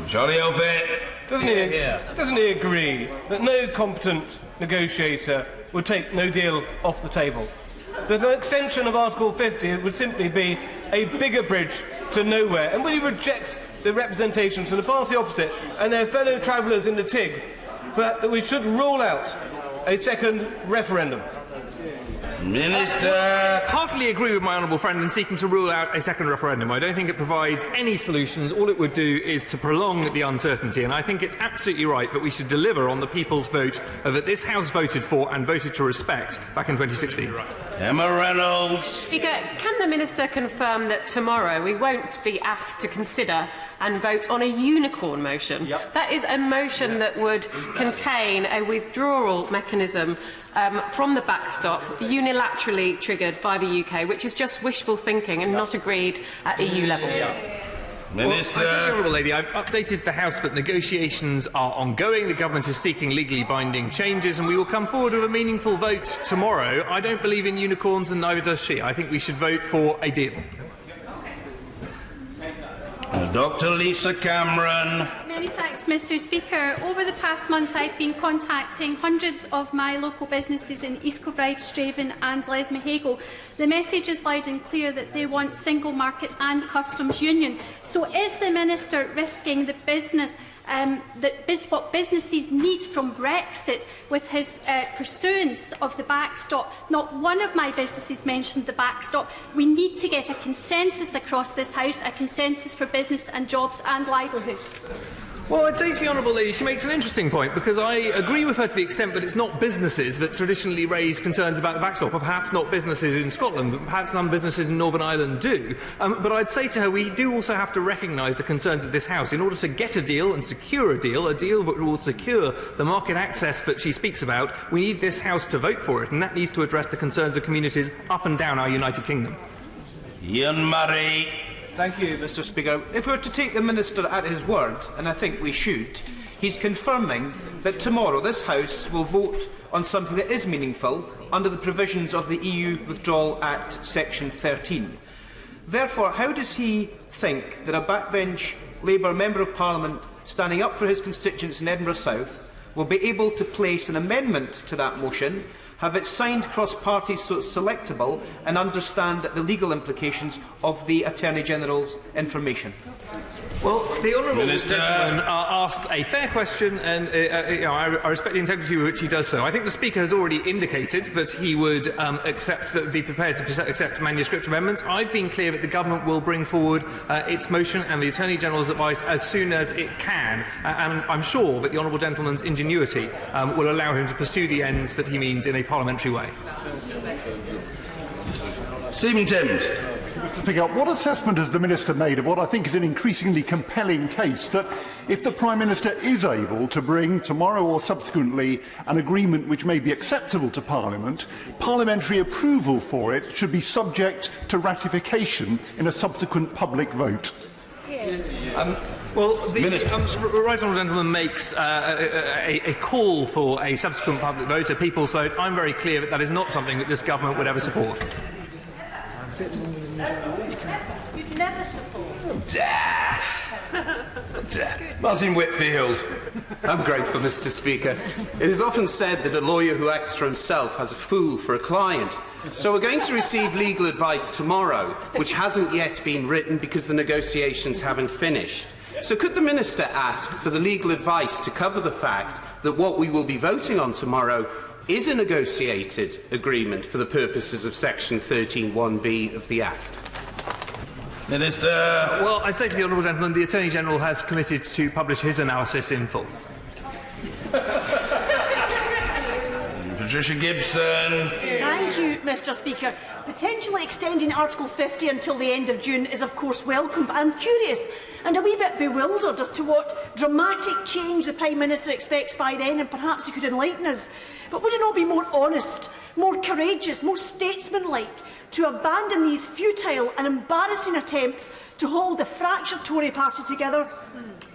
Charlie Elfett. Doesn't he agree that no competent negotiator would take no deal off the table? That an extension of Article 50 would simply be a bigger bridge to nowhere. And will you reject the representations from the party opposite and their fellow travellers in the TIG that we should rule out a second referendum? Minister. I heartily agree with my honourable friend in seeking to rule out a second referendum. I don't think it provides any solutions. All it would do is to prolong the uncertainty, and I think it's absolutely right that we should deliver on the people's vote that this House voted for and voted to respect back in 2016. Emma Reynolds. Speaker, can the Minister confirm that tomorrow we won't be asked to consider and vote on a unicorn motion? That is a motion that would contain a withdrawal mechanism from the backstop, unilaterally triggered by the UK, which is just wishful thinking and not agreed at EU level. Minister. Well, Honourable Lady, I've updated the House that negotiations are ongoing. The Government is seeking legally binding changes, and we will come forward with a meaningful vote tomorrow. I don't believe in unicorns, and neither does she. I think we should vote for a deal. Dr. Lisa Cameron. Many thanks, Mr Speaker. Over the past months, I've been contacting hundreds of my local businesses in East Kilbride, Straven and Lesmahago. The message is loud and clear that they want single market and customs union. So is the Minister risking the business what businesses need from Brexit with his pursuance of the backstop? Not one of my businesses mentioned the backstop. We need to get a consensus across this House, a consensus for business and jobs and livelihoods. Well, I'd say to the Honourable Lady, she makes an interesting point, because I agree with her to the extent that it's not businesses that traditionally raise concerns about the backstop, or perhaps not businesses in Scotland, but perhaps some businesses in Northern Ireland do. But I'd say to her, we do also have to recognise the concerns of this House. In order to get a deal and secure a deal that will secure the market access that she speaks about, we need this House to vote for it, and that needs to address the concerns of communities up and down our United Kingdom. Ian Murray. Thank you, Mr Speaker. If we were to take the Minister at his word, and I think we should, he's confirming that tomorrow this House will vote on something that is meaningful under the provisions of the EU Withdrawal Act Section 13. Therefore, how does he think that a backbench Labour Member of Parliament standing up for his constituents in Edinburgh South will be able to place an amendment to that motion, have it signed cross-party so it's selectable, and understand the legal implications of the Attorney-General's information? Well, the Honourable Gentleman asks a fair question, and I respect the integrity with which he does so. I think the Speaker has already indicated that he would be prepared to accept manuscript amendments. I've been clear that the Government will bring forward its motion and the Attorney-General's advice as soon as it can, and I'm sure that the Honourable Gentleman's ingenuity will allow him to pursue the ends that he means in a parliamentary way. Stephen Timms. What assessment has the Minister made of what I think is an increasingly compelling case that if the Prime Minister is able to bring tomorrow or subsequently an agreement which may be acceptable to Parliament, parliamentary approval for it should be subject to ratification in a subsequent public vote? Well, the right honourable gentleman makes a call for a subsequent public vote, a people's vote. I'm very clear that that is not something that this government would ever support. You'd never support. Martin Whitfield. I'm grateful, Mr. Speaker. It is often said that a lawyer who acts for himself has a fool for a client. So we're going to receive legal advice tomorrow, which hasn't yet been written because the negotiations haven't finished. So could the Minister ask for the legal advice to cover the fact that what we will be voting on tomorrow is a negotiated agreement for the purposes of Section 13(1)(b) of the Act? Minister. Well, I'd say to the honourable gentleman, the Attorney General has committed to publish his analysis in full. Patricia Gibson. Thank you, Mr. Speaker. Potentially extending Article 50 until the end of June is of course welcome, but I'm curious and a wee bit bewildered as to what dramatic change the Prime Minister expects by then, and perhaps you could enlighten us. But would it not be more honest, more courageous, more statesmanlike to abandon these futile and embarrassing attempts to hold the fractured Tory party together?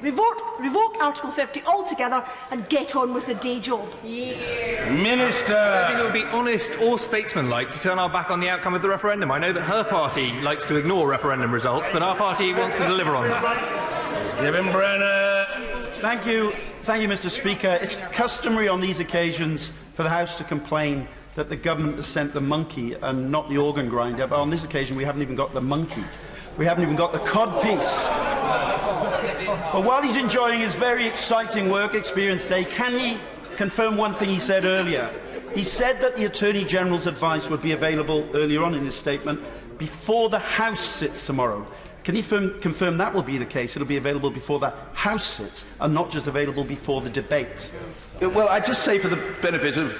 Revoke Article 50 altogether and get on with the day job. Minister. I think it would be honest or statesmanlike to turn our back on the outcome of the referendum. I know that her party likes to ignore referendum results, but our party wants to deliver on them. Stephen Brenner. Thank you, Mr. Speaker. It's customary on these occasions for the House to complain that the government has sent the monkey and not the organ grinder, but on this occasion we haven't even got the monkey. We haven't even got the codpiece. But while he's enjoying his very exciting work experience day, can he confirm one thing he said earlier? He said that the Attorney General's advice would be available earlier on in his statement before the House sits tomorrow. Can he confirm that will be the case? It'll be available before the House sits and not just available before the debate. Well, I just say for the benefit of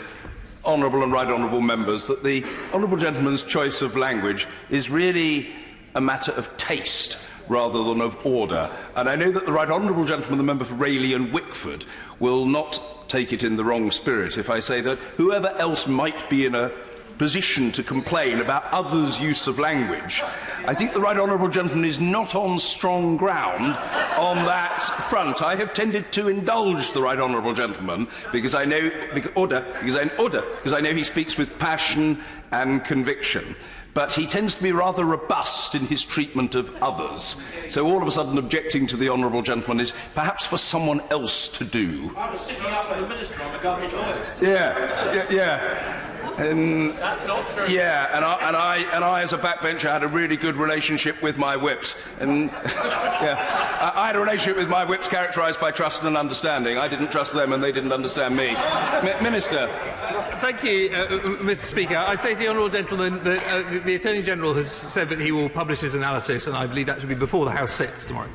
honourable and right honourable members that the honourable gentleman's choice of language is really a matter of taste rather than of order. And I know that the right honourable gentleman, the member for Rayleigh and Wickford, will not take it in the wrong spirit if I say that whoever else might be in a position to complain about others' use of language, I think the right honourable gentleman is not on strong ground on that front. I have tended to indulge the right honourable gentleman because I know he speaks with passion and conviction. But he tends to be rather robust in his treatment of others. So all of a sudden objecting to the honourable gentleman is perhaps for someone else to do. I was sticking up for the Minister on the government list. Yeah. That's not true. Yeah, and I, as a backbencher, had a really good relationship with my whips. And I had a relationship with my whips characterised by trust and understanding. I didn't trust them, and they didn't understand me. Minister. Thank you, Mr. Speaker. I'd say to the honourable gentleman that the Attorney General has said that he will publish his analysis, and I believe that should be before the House sits tomorrow.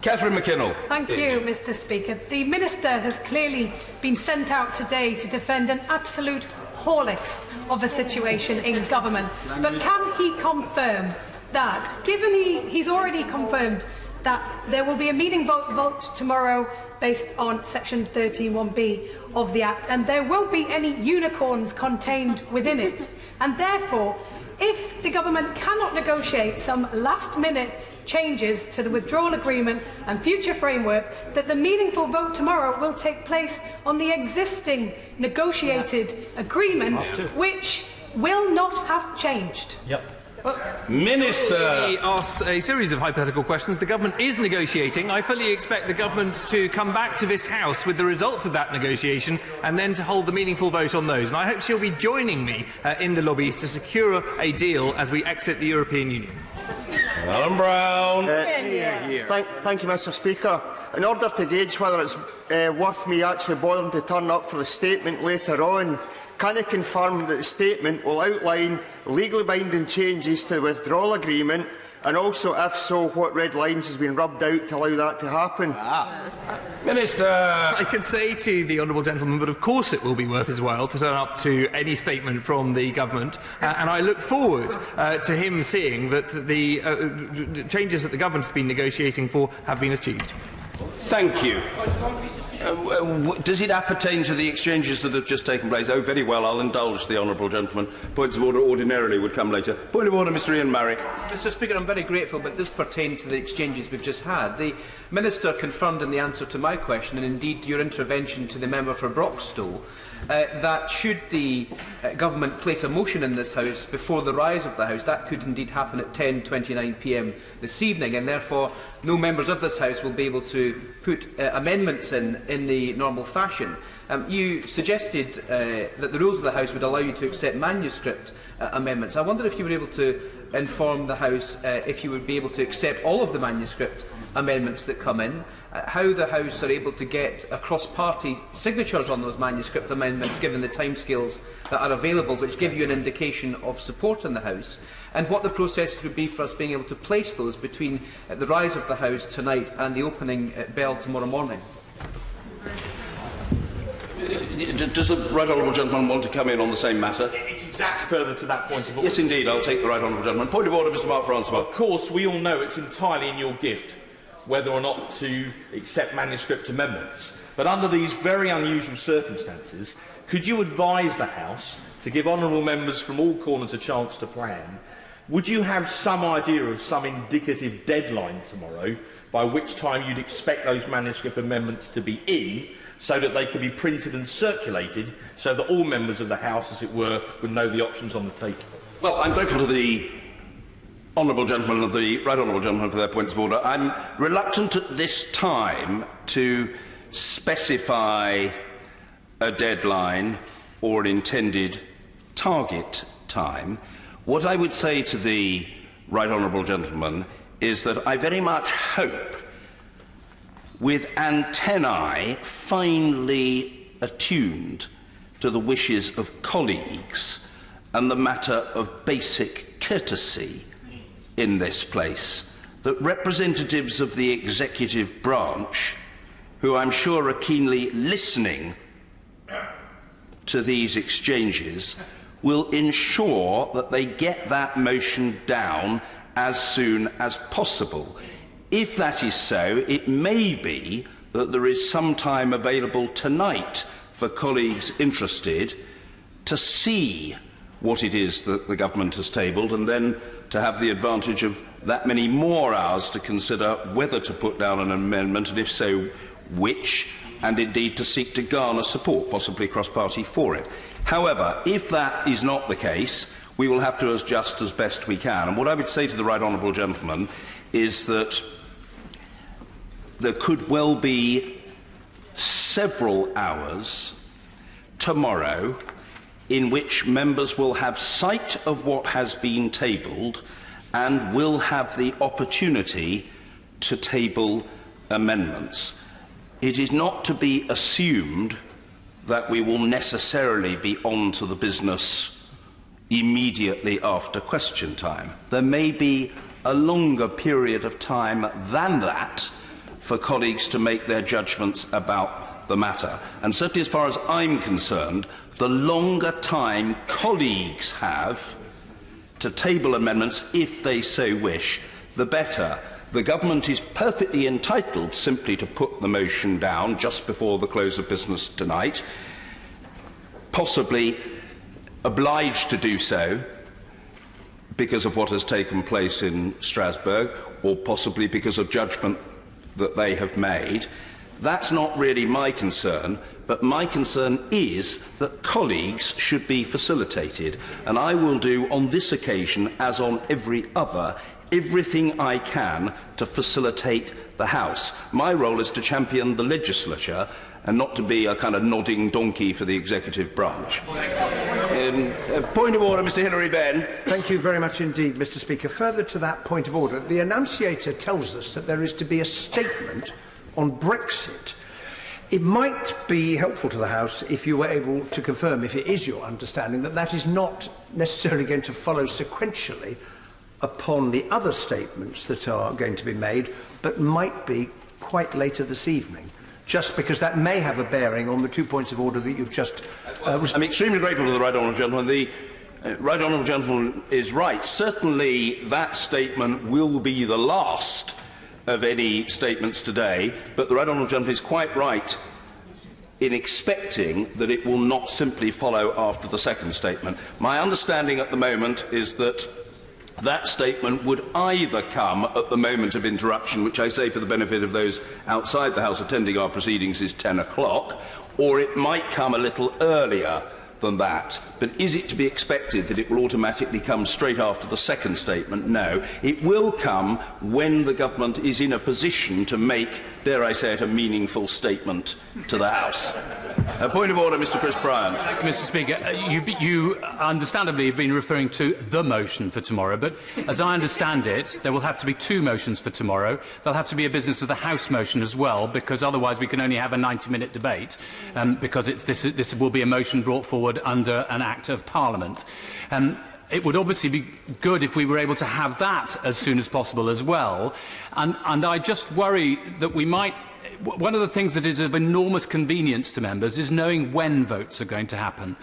Catherine McKinnell. Thank you, Mr. Speaker. The Minister has clearly been sent out today to defend an absolute horlicks of a situation in government. But can he confirm that, given he's already confirmed that there will be a meaningful vote tomorrow based on Section 13(1)(b) of the Act, and there won't be any unicorns contained within it, and therefore, if the government cannot negotiate some last-minute changes to the withdrawal agreement and future framework, that the meaningful vote tomorrow will take place on the existing negotiated agreement, which will not have changed. Minister. He asks a series of hypothetical questions. The government is negotiating. I fully expect the government to come back to this House with the results of that negotiation and then to hold the meaningful vote on those. And I hope she'll be joining me in the lobbies to secure a deal as we exit the European Union. Alan Brown. Thank you, Mr. Speaker. In order to gauge whether it's worth me actually bothering to turn up for the statement later on, can I confirm that the statement will outline legally binding changes to the withdrawal agreement, and also, if so, what red lines has been rubbed out to allow that to happen? Minister. I can say to the honourable gentleman that of course it will be worth his while to turn up to any statement from the government, and I look forward to him seeing that the changes that the government has been negotiating for have been achieved. Thank you. Does it appertain to the exchanges that have just taken place? Oh, very well, I'll indulge the honourable gentleman. Points of order ordinarily would come later. Point of order, Mr Ian Murray. Mr Speaker, I'm very grateful, but this pertains to the exchanges we've just had. The Minister confirmed in the answer to my question, and indeed your intervention to the member for Broxtowe, that should the Government place a motion in this House before the rise of the House, that could indeed happen at 10:29 p.m. this evening, and therefore no members of this House will be able to put amendments in the normal fashion. You suggested that the rules of the House would allow you to accept manuscript amendments. I wonder if you were able to inform the House if you would be able to accept all of the manuscript amendments that come in, how the House are able to get cross-party signatures on those manuscript amendments given the timescales that are available, which give you an indication of support in the House, and what the process would be for us being able to place those between the rise of the House tonight and the opening bell tomorrow morning. Does the right honourable gentleman want to come in on the same matter? It's exactly further to that point of order. Yes, indeed. I'll take the right honourable gentleman. Point of order, Mr Mark Francois. Of course, we all know it's entirely in your gift whether or not to accept manuscript amendments. But under these very unusual circumstances, could you advise the House to give honourable members from all corners a chance to plan? Would you have some idea of some indicative deadline tomorrow by which time you'd expect those manuscript amendments to be in, so that they could be printed and circulated, so that all members of the House, as it were, would know the options on the table? Well, I'm grateful to the honourable gentleman of the right honourable gentleman for their points of order. I'm reluctant at this time to specify a deadline or an intended target time. What I would say to the right honourable gentleman is that I very much hope, with antennae finely attuned to the wishes of colleagues and the matter of basic courtesy in this place, that representatives of the executive branch, who I'm sure are keenly listening to these exchanges, will ensure that they get that motion down as soon as possible. If that is so, it may be that there is some time available tonight for colleagues interested to see what it is that the government has tabled, and then to have the advantage of that many more hours to consider whether to put down an amendment, and if so, which, and indeed to seek to garner support, possibly cross-party, for it. However, if that is not the case, we will have to adjust as best we can. And what I would say to the right honourable gentleman is that there could well be several hours tomorrow in which members will have sight of what has been tabled and will have the opportunity to table amendments. It is not to be assumed that we will necessarily be on to the business immediately after question time. There may be a longer period of time than that for colleagues to make their judgments about the matter. And certainly as far as I'm concerned, the longer time colleagues have to table amendments, if they so wish, the better. The government is perfectly entitled simply to put the motion down just before the close of business tonight, possibly obliged to do so because of what has taken place in Strasbourg, or possibly because of judgment that they have made. That's not really my concern, but my concern is that colleagues should be facilitated, and I will do on this occasion, as on every other, everything I can to facilitate the House. My role is to champion the legislature and not to be a kind of nodding donkey for the executive branch. Point of order, Mr Hilary Benn. Thank you very much indeed, Mr Speaker. Further to that point of order, the annunciator tells us that there is to be a statement on Brexit. It might be helpful to the House if you were able to confirm, if it is your understanding, that that is not necessarily going to follow sequentially upon the other statements that are going to be made, but might be quite later this evening, just because that may have a bearing on the 2 points of order that you've just... I'm extremely grateful to the right honourable gentleman. The right honourable gentleman is right. Certainly that statement will be the last of any statements today, but the right honourable gentleman is quite right in expecting that it will not simply follow after the second statement. My understanding at the moment is that that statement would either come at the moment of interruption, which I say for the benefit of those outside the House attending our proceedings is 10 o'clock, or it might come a little earlier than that. But is it to be expected that it will automatically come straight after the second statement? No. It will come when the government is in a position to make, dare I say it, a meaningful statement to the House. A point of order, Mr. Chris Bryant. Mr. Speaker, you understandably have been referring to the motion for tomorrow, but as I understand it, there will have to be two motions for tomorrow. There'll have to be a business of the House motion as well, because otherwise we can only have a 90-minute debate, because this will be a motion brought forward under an Act of Parliament. It would obviously be good if we were able to have that as soon as possible as well, and I just worry that we might. One of the things that is of enormous convenience to members is knowing when votes are going to happen.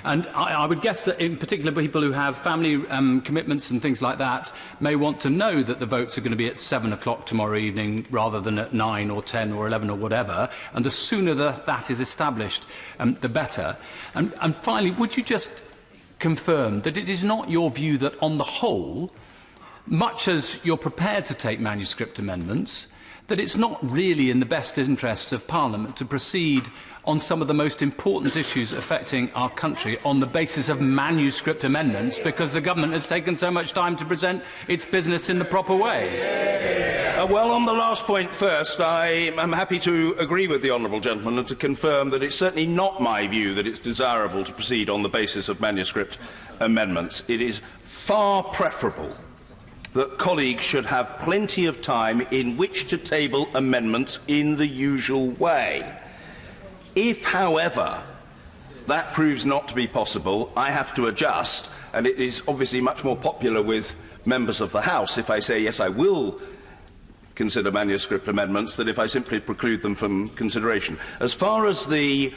And I would guess that in particular people who have family commitments and things like that may want to know that the votes are going to be at 7 o'clock tomorrow evening rather than at 9 or 10 or 11 or whatever. And the sooner that is established, the better. And finally, would you just confirm that it is not your view that on the whole, much as you're prepared to take manuscript amendments, that it's not really in the best interests of Parliament to proceed on some of the most important issues affecting our country on the basis of manuscript amendments because the government has taken so much time to present its business in the proper way? Well, on the last point first, I am happy to agree with the honourable gentleman and to confirm that it's certainly not my view that it's desirable to proceed on the basis of manuscript amendments. It is far preferable that colleagues should have plenty of time in which to table amendments in the usual way. If, however, that proves not to be possible, I have to adjust, and it is obviously much more popular with members of the House if I say, yes, I will consider manuscript amendments than if I simply preclude them from consideration. As far as the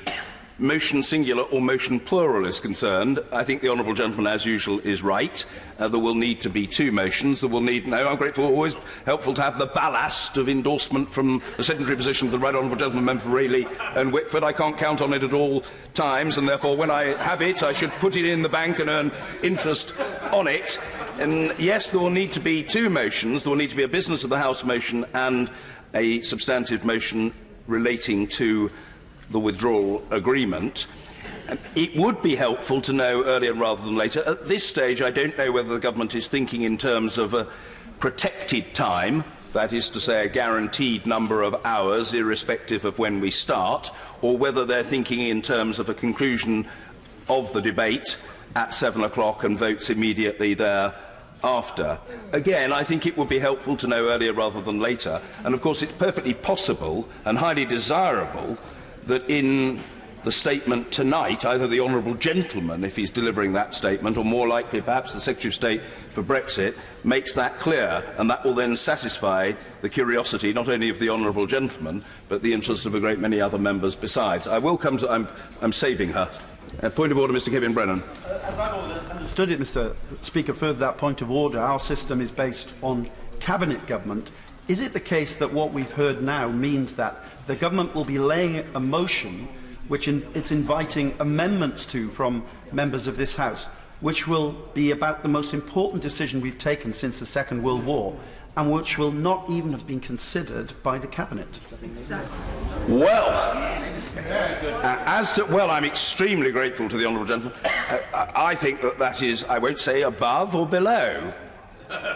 motion singular or motion plural is concerned, I think the honourable gentleman, as usual, is right. There will need to be two motions. There will need, no, I'm grateful, always helpful to have the ballast of endorsement from the secondary position of the right honourable gentleman, member for Rayleigh and Whitford. I can't count on it at all times, and therefore, when I have it, I should put it in the bank and earn interest on it. And yes, there will need to be two motions. There will need to be a business of the House motion and a substantive motion relating to the withdrawal agreement. It would be helpful to know earlier rather than later. At this stage, I don't know whether the government is thinking in terms of a protected time, that is to say a guaranteed number of hours irrespective of when we start, or whether they're thinking in terms of a conclusion of the debate at 7 o'clock and votes immediately thereafter. Again, I think it would be helpful to know earlier rather than later. And of course, it's perfectly possible and highly desirable that in the statement tonight, either the honourable gentleman, if he's delivering that statement, or more likely perhaps the Secretary of State for Brexit, makes that clear, and that will then satisfy the curiosity not only of the honourable gentleman, but the interest of a great many other members besides. I will come to... I'm saving her. Point of order, Mr. Kevin Brennan. As I've understood it, Mr. Speaker, further that point of order, our system is based on cabinet government. Is it the case that what we've heard now means that the government will be laying a motion which it's inviting amendments to from members of this House, which will be about the most important decision we've taken since the Second World War, and which will not even have been considered by the Cabinet? Well, I'm extremely grateful to the honourable gentleman. I think that is, I won't say above or below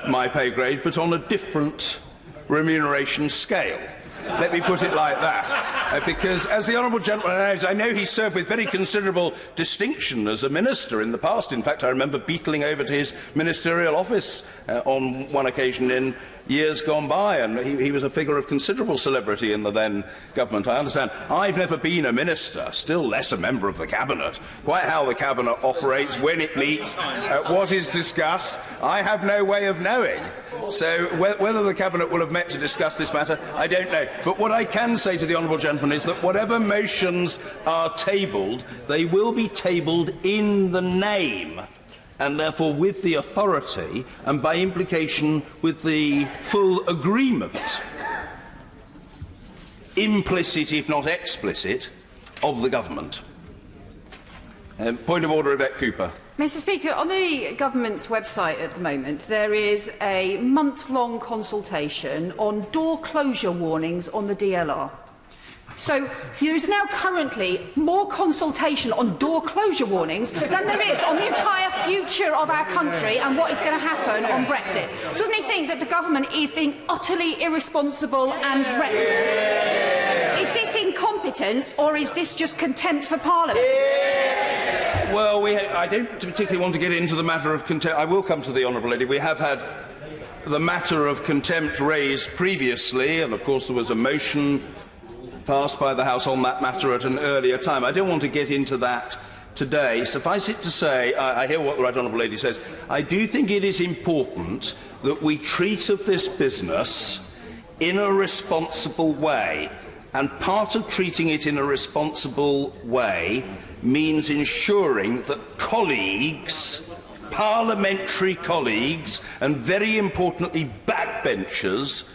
my pay grade, but on a different remuneration scale. Let me put it like that. Because, as the honourable gentleman knows, I know he served with very considerable distinction as a minister in the past. In fact, I remember beetling over to his ministerial office on one occasion in years gone by, and he was a figure of considerable celebrity in the then government, I understand. I've never been a minister, still less a member of the Cabinet. Quite how the Cabinet operates, when it meets, what is discussed, I have no way of knowing. So whether the Cabinet will have met to discuss this matter, I don't know. But what I can say to the honourable gentleman is that whatever motions are tabled, they will be tabled in the name, and therefore with the authority, and by implication with the full agreement, implicit if not explicit, of the government. Point of order, Yvette Cooper. Mr Speaker, on the government's website at the moment, there is a month-long consultation on door closure warnings on the DLR. So there is now currently more consultation on door closure warnings than there is on the entire future of our country and what is going to happen on Brexit. Doesn't he think that the government is being utterly irresponsible and reckless? Is this incompetence or is this just contempt for Parliament? Well, I don't particularly want to get into the matter of contempt. I will come to the Honourable Lady. We have had the matter of contempt raised previously, and of course there was a motion passed by the House on that matter at an earlier time. I don't want to get into that today. Suffice it to say, I hear what the Right Honourable Lady says. I do think it is important that we treat of this business in a responsible way. And part of treating it in a responsible way means ensuring that colleagues, parliamentary colleagues, and very importantly backbenchers,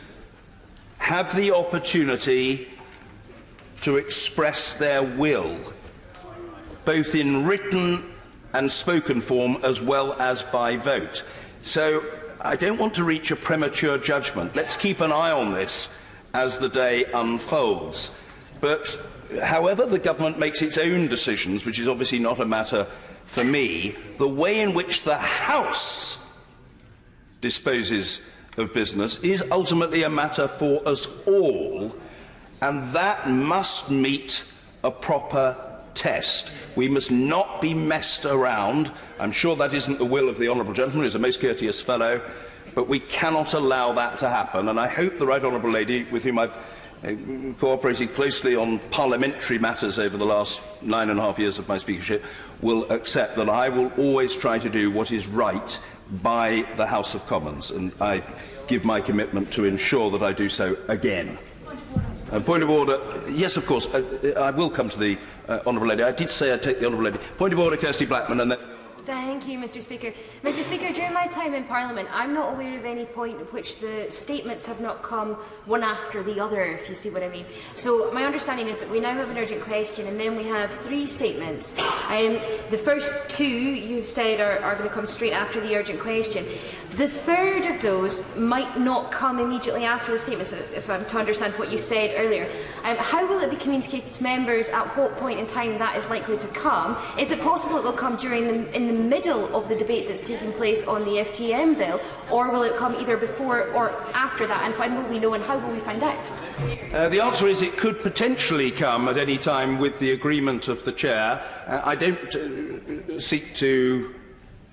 have the opportunity to express their will, both in written and spoken form as well as by vote. So I don't want to reach a premature judgment. Let's keep an eye on this as the day unfolds. But however the government makes its own decisions, which is obviously not a matter for me, the way in which the House disposes of business is ultimately a matter for us all, and that must meet a proper test. We must not be messed around. I'm sure that isn't the will of the Honourable Gentleman. He's a most courteous fellow. But we cannot allow that to happen, and I hope the Right Honourable Lady, with whom I've cooperated closely on parliamentary matters over the last 9.5 years of my speakership, will accept that I will always try to do what is right by the House of Commons, and I give my commitment to ensure that I do so again. Point of order. Yes, of course. I will come to the Honourable Lady. I did say I'd take the Honourable Lady. Point of order, Kirsty Blackman, and then... Thank you, Mr Speaker. Mr Speaker, during my time in Parliament, I'm not aware of any point at which the statements have not come one after the other, if you see what I mean. So my understanding is that we now have an urgent question and then we have 3 statements. The first 2, you've said, are going to come straight after the urgent question. The third of those might not come immediately after the statements, if I'm to understand what you said earlier. How will it be communicated to members at what point in time that is likely to come? Is it possible it will come in the middle of the debate that's taking place on the FGM bill, or will it come either before or after that, and when will we know and how will we find out? The answer is it could potentially come at any time with the agreement of the Chair. I don't seek to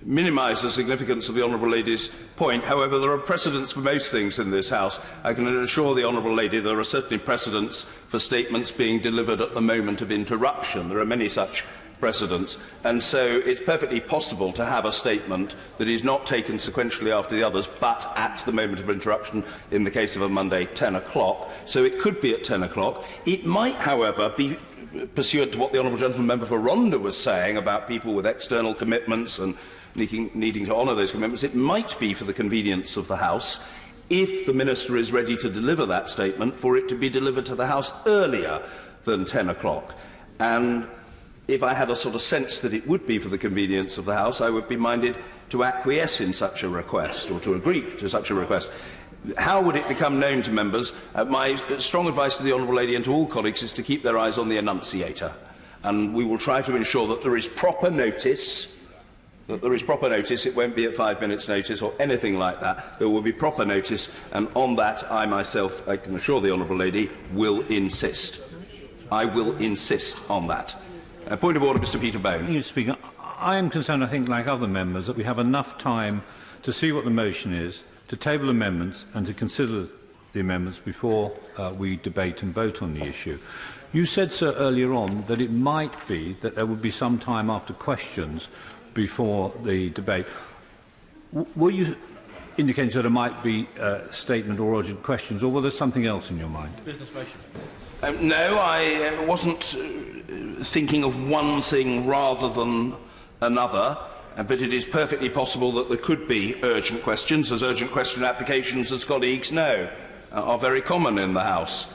minimise the significance of the Honourable Lady's point. However, there are precedents for most things in this House. I can assure the Honourable Lady there are certainly precedents for statements being delivered at the moment of interruption. There are many such precedents, and so it's perfectly possible to have a statement that is not taken sequentially after the others, but at the moment of interruption, in the case of a Monday, 10 o'clock. So it could be at 10 o'clock. It might, however, be pursuant to what the Honourable Gentleman Member for Rhondda was saying about people with external commitments and needing to honour those commitments. It might be for the convenience of the House, if the Minister is ready to deliver that statement, for it to be delivered to the House earlier than 10 o'clock. And if I had a sort of sense that it would be for the convenience of the House, I would be minded to acquiesce in such a request, or to agree to such a request. How would it become known to members? My strong advice to the Honourable Lady and to all colleagues is to keep their eyes on the enunciator. And we will try to ensure that there is proper notice. It won't be at 5 minutes' notice or anything like that. There will be proper notice, and on that I myself, I can assure the Honourable Lady, will insist. I will insist on that. Point of order, Mr Peter Bone. Mr Speaker, I am concerned, I think, like other members, that we have enough time to see what the motion is, to table amendments and to consider the amendments before we debate and vote on the issue. You said, sir, earlier on that it might be that there would be some time after questions before the debate. Were you indicating that there might be statement or urgent questions, or was there something else in your mind? Business motion. No, I wasn't thinking of one thing rather than another, but it is perfectly possible that there could be urgent questions, as urgent question applications, as colleagues know, are very common in the House.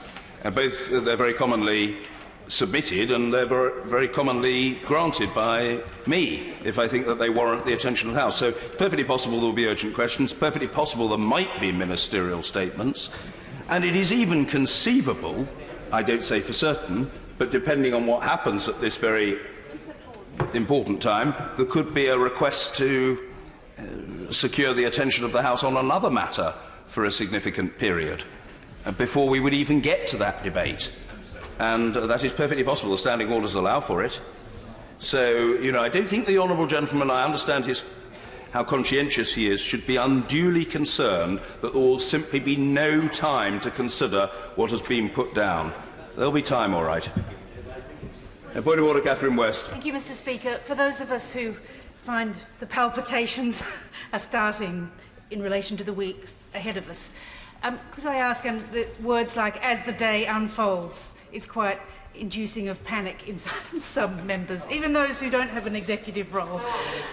They're very commonly submitted, and they're very commonly granted by me if I think that they warrant the attention of the House. So it's perfectly possible there will be urgent questions, perfectly possible there might be ministerial statements, and it is even conceivable, I don't say for certain, but depending on what happens at this very important time, there could be a request to secure the attention of the House on another matter for a significant period before we would even get to that debate. And that is perfectly possible. The standing orders allow for it. So, I don't think the honourable gentleman, I understand how conscientious he is, should be unduly concerned that there will simply be no time to consider what has been put down. There will be time, all right. Point of order, Catherine West. Thank you, Mr. Speaker. For those of us who find the palpitations are starting in relation to the week ahead of us, could I ask, that words like "as the day unfolds" is quite inducing of panic in some members, even those who don't have an executive role.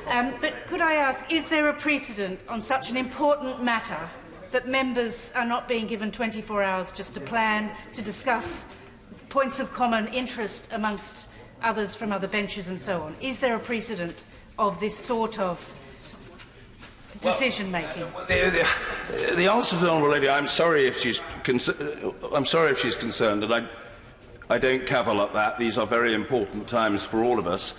But could I ask, is there a precedent on such an important matter that members are not being given 24 hours just to plan, to discuss points of common interest amongst others from other benches and so on? Is there a precedent of this sort of decision-making? The answer to the honourable lady, I'm sorry if she's concerned, and I don't cavil at that. These are very important times for all of us.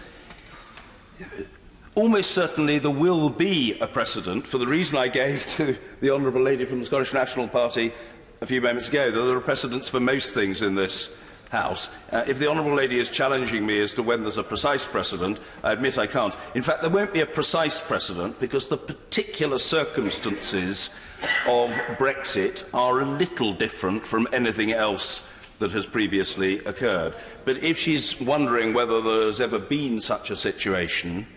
Almost certainly there will be a precedent, for the reason I gave to the honourable lady from the Scottish National Party a few moments ago. There are precedents for most things in this House. If the honourable lady is challenging me as to when there's a precise precedent, I admit I can't. In fact, there won't be a precise precedent because the particular circumstances of Brexit are a little different from anything else that has previously occurred. But if she's wondering whether there's ever been such a situation,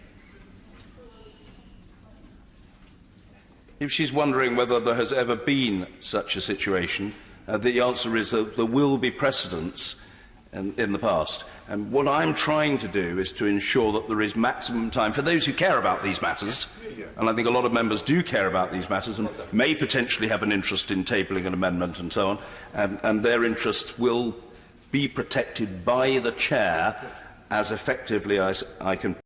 the answer is that there will be precedents in the past. And what I'm trying to do is to ensure that there is maximum time for those who care about these matters, and I think a lot of members do care about these matters and may potentially have an interest in tabling an amendment and so on, and their interests will be protected by the Chair as effectively as I can.